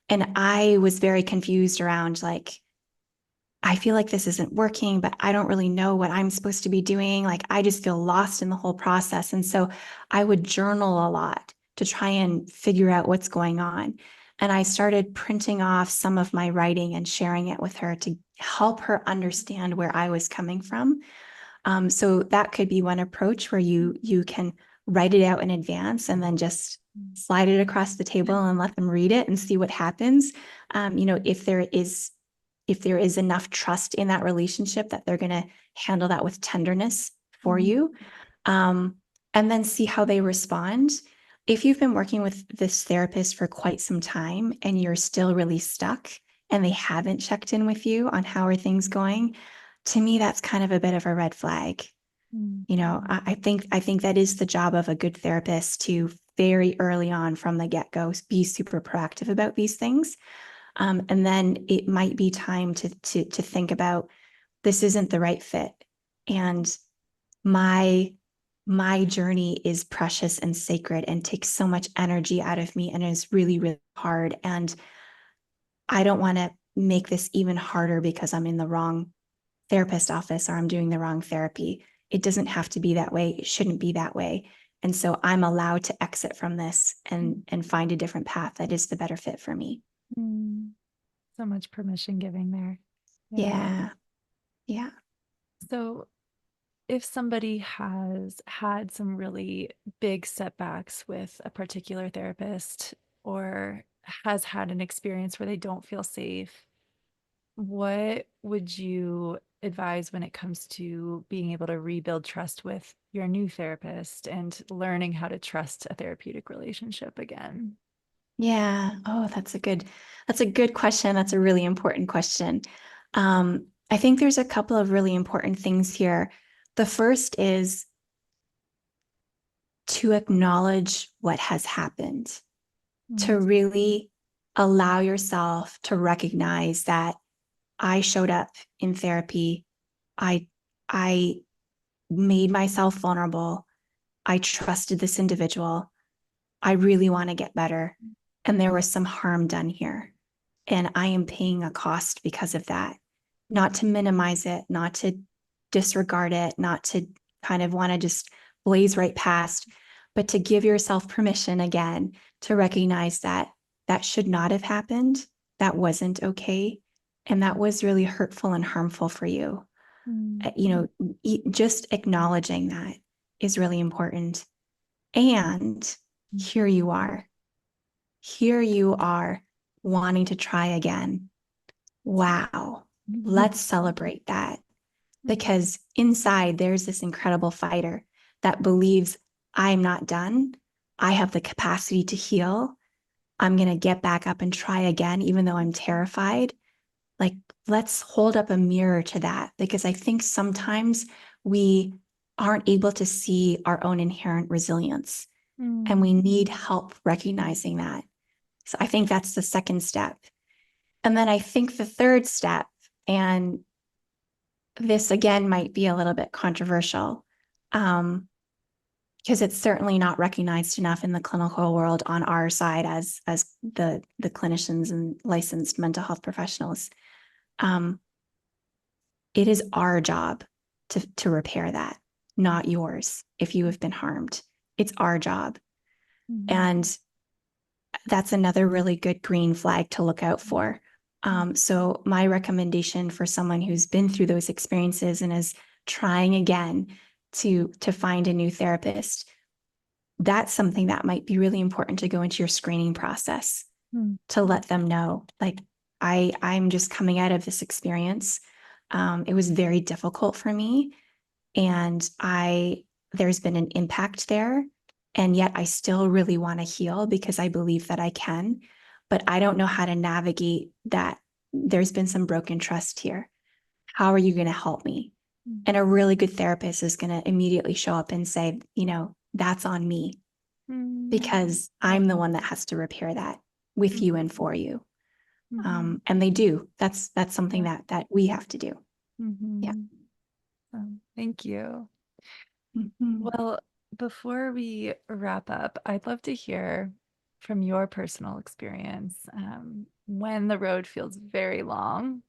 And I was very confused around, like, I feel like this isn't working, but I don't really know what I'm supposed to be doing. Like, I just feel lost in the whole process. And so I would journal a lot to try and figure out what's going on. And I started printing off some of my writing and sharing it with her to help her understand where I was coming from. So that could be one approach where you can write it out in advance and then just slide it across the table and let them read it and see what happens. If there is enough trust in that relationship that they're going to handle that with tenderness for you, and then see how they respond. If you've been working with this therapist for quite some time and you're still really stuck and they haven't checked in with you on how are things going, to me, that's kind of a bit of a red flag. I think that is the job of a good therapist to very early on from the get-go be super proactive about these things. And then it might be time to think about, this isn't the right fit. And my journey is precious and sacred and takes so much energy out of me and is really, really hard. And I don't want to make this even harder because I'm in the wrong therapist office or I'm doing the wrong therapy. It doesn't have to be that way. It shouldn't be that way. And so I'm allowed to exit from this and find a different path that is the better fit for me.
So much permission giving there.
Yeah. Yeah.
So if somebody has had some really big setbacks with a particular therapist or has had an experience where they don't feel safe, what would you advise when it comes to being able to rebuild trust with your new therapist and learning how to trust a therapeutic relationship again?
Yeah. Oh, that's a good question. That's a really important question. I think there's a couple of really important things here. The first is to acknowledge what has happened, to really allow yourself to recognize that I showed up in therapy. I I made myself vulnerable. I trusted this individual. I really want to get better. And there was some harm done here. And I am paying a cost because of that. Not to minimize it, not to disregard it, not to kind of want to just blaze right past, but to give yourself permission again to recognize that that should not have happened. That wasn't okay. And that was really hurtful and harmful for you. Just acknowledging that is really important. And here you are. Here you are wanting to try again. Wow. Let's celebrate that. Because inside there's this incredible fighter that believes I'm not done. I have the capacity to heal. I'm going to get back up and try again, even though I'm terrified. Like, let's hold up a mirror to that, because I think sometimes we aren't able to see our own inherent resilience and we need help recognizing that. So I think that's the second step. And then I think the third step, and this again might be a little bit controversial, because it's certainly not recognized enough in the clinical world on our side as the clinicians and licensed mental health professionals. It is our job to repair that, not yours. If you have been harmed, it's our job. And that's another really good green flag to look out for. So my recommendation for someone who's been through those experiences and is trying again to find a new therapist, that's something that might be really important to go into your screening process, to let them know, like, I'm just coming out of this experience. It was very difficult for me, and there's been an impact there. And yet I still really want to heal because I believe that I can, but I don't know how to navigate that. There's been some broken trust here. How are you going to help me? And a really good therapist is going to immediately show up and say, that's on me, because I'm the one that has to repair that with you and for you. And they do. That's something that we have to do. Yeah.
Thank you.
Mm-hmm.
Well, before we wrap up, I'd love to hear from your personal experience. When the road feels very long,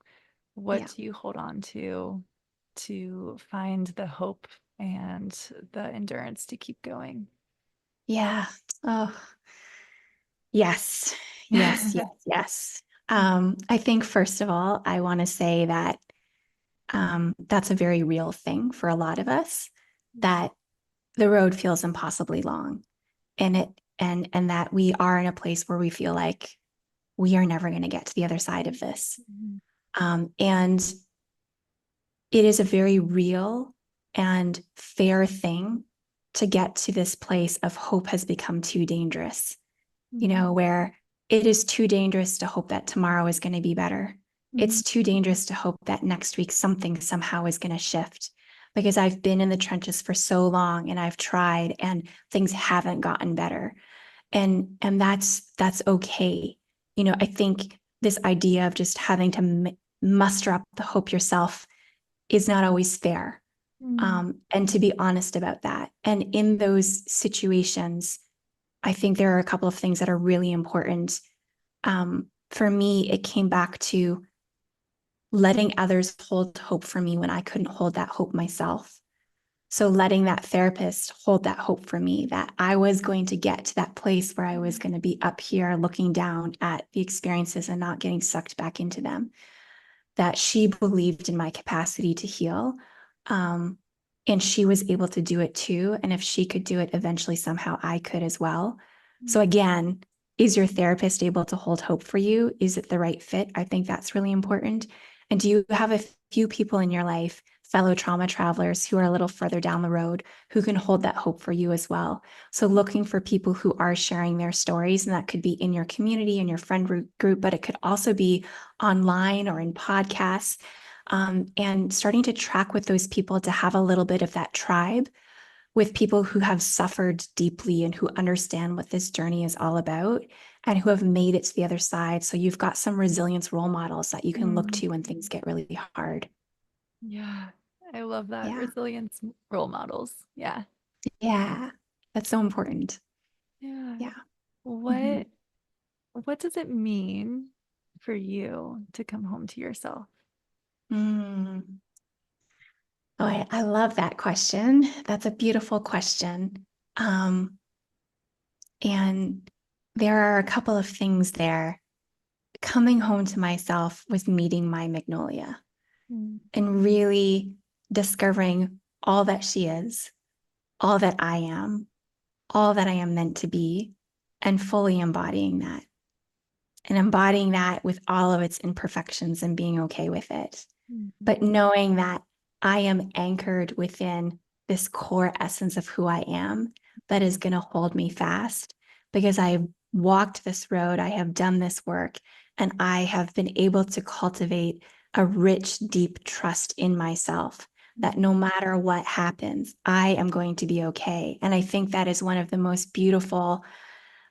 what
Yeah.
do you hold on to find the hope and the endurance to keep going?
Yeah. Oh, yes. Yes. Yes. Yes. I think, first of all, I want to say that that's a very real thing for a lot of us, that the road feels impossibly long. And and that we are in a place where we feel like we are never going to get to the other side of this. And it is a very real and fair thing to get to this place of hope has become too dangerous, where it is too dangerous to hope that tomorrow is going to be better. It's too dangerous to hope that next week something somehow is going to shift, because I've been in the trenches for so long and I've tried and things haven't gotten better. And that's okay. I think this idea of just having to muster up the hope yourself is not always fair. And to be honest about that. And in those situations, I think there are a couple of things that are really important. For me, it came back to letting others hold hope for me when I couldn't hold that hope myself. So letting that therapist hold that hope for me, that I was going to get to that place where I was going to be up here looking down at the experiences and not getting sucked back into them, that she believed in my capacity to heal. And she was able to do it too. And if she could do it, eventually somehow I could as well. So again, is your therapist able to hold hope for you? Is it the right fit? I think that's really important. And do you have a few people in your life, fellow trauma travelers who are a little further down the road, who can hold that hope for you as well? So looking for people who are sharing their stories, and that could be in your community, in your friend group, but it could also be online or in podcasts, and starting to track with those people to have a little bit of that tribe with people who have suffered deeply and who understand what this journey is all about and who have made it to the other side. So you've got some resilience role models that you can look to when things get really hard.
Yeah, I love that.
Yeah.
Resilience role models. Yeah.
Yeah. That's so important.
Yeah.
Yeah.
What
Mhm.
what does it mean for you to come home to yourself?
Mm. Oh, I love that question. That's a beautiful question. And there are a couple of things there. Coming home to myself was meeting my Magnolia
Mm,
and really discovering all that she is, all that I am, all that I am meant to be, and fully embodying that. And embodying that with all of its imperfections and being okay with it.
mhm,
But knowing that I am anchored within this core essence of who I am that is going to hold me fast, because I have walked this road, I have done this work, and I have been able to cultivate a rich, deep trust in myself that no matter what happens, I am going to be okay. And I think that is one of the most beautiful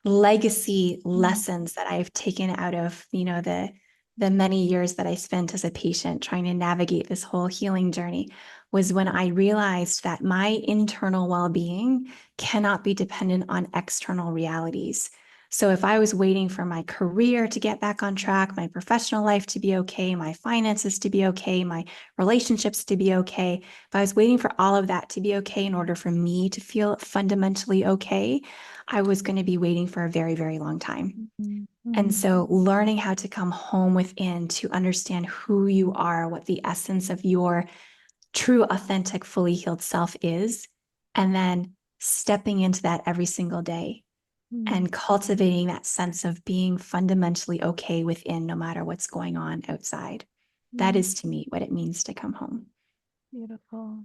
legacy
mhm,
lessons that I've taken out of, the many years that I spent as a patient trying to navigate this whole healing journey, was when I realized that my internal well-being cannot be dependent on external realities. So if I was waiting for my career to get back on track, my professional life to be okay, my finances to be okay, my relationships to be okay, if I was waiting for all of that to be okay in order for me to feel fundamentally okay, I was going to be waiting for a very, very long time.
mhm,
And
mhm,
so learning how to come home within to understand who you are, what the essence of your true, authentic, fully healed self is, and then stepping into that every single day
mhm,
and cultivating that sense of being fundamentally okay within no matter what's going on outside. That
mhm.
is to me what it means to come home.
Beautiful.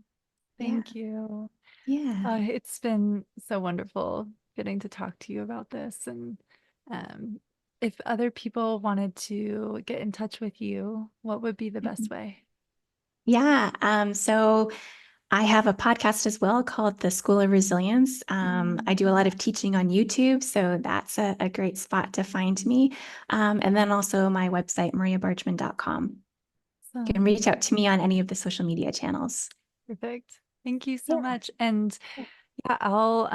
Yeah.
Thank you.
Yeah.
It's been so wonderful getting to talk to you about this. And um, if other people wanted to get in touch with you, what would be the best way?
Yeah. So I have a podcast as well called The School of Resilience. I do a lot of teaching on YouTube, so that's a great spot to find me. And then also my website, mariabargeman.com. You can
Awesome.
reach out to me on any of the social media channels.
Perfect. Thank you so
Yeah.
much. And yeah, I'll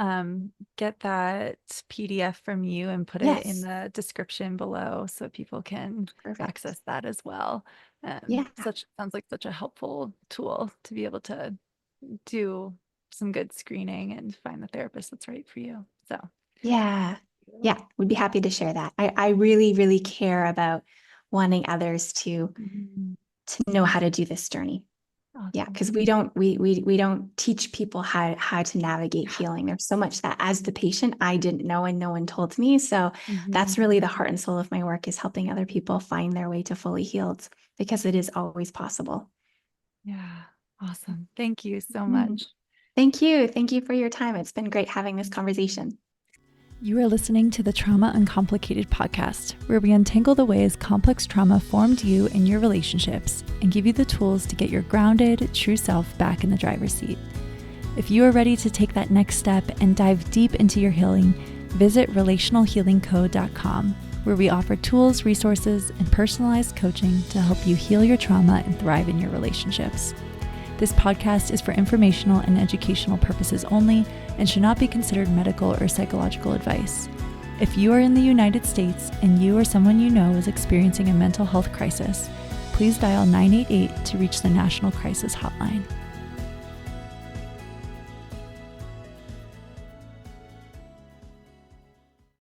get that PDF from you and put it in
Yes.
the description below so people can
Perfect.
access that as well.
Yeah.
Such sounds like such a helpful tool to be able to do some good screening and find the therapist that's right for you. So,
Yeah. Yeah. We'd be happy to share that. I really, really care about wanting others to
mhm.
know how to do this journey. Yeah,
Awesome.
because we don't teach people how to navigate healing. There's so much that as the patient I didn't know and no one told me. So
Mhm.
that's really the heart and soul of my work, is helping other people find their way to fully healed, because it is always possible.
Yeah. Awesome. Thank you so
Mhm.
much.
Thank you. Thank you for your time. It's been great having this conversation.
You are listening to the Trauma Uncomplicated podcast, where we untangle the ways complex trauma formed you in your relationships and give you the tools to get your grounded, true self back in the driver's seat. If you are ready to take that next step and dive deep into your healing, visit relationalhealingco.com, where we offer tools, resources, and personalized coaching to help you heal your trauma and thrive in your relationships. This podcast is for informational and educational purposes only and should not be considered medical or psychological advice. If you are in the United States and you or someone you know is experiencing a mental health crisis, please dial 988 to reach the National Crisis Hotline.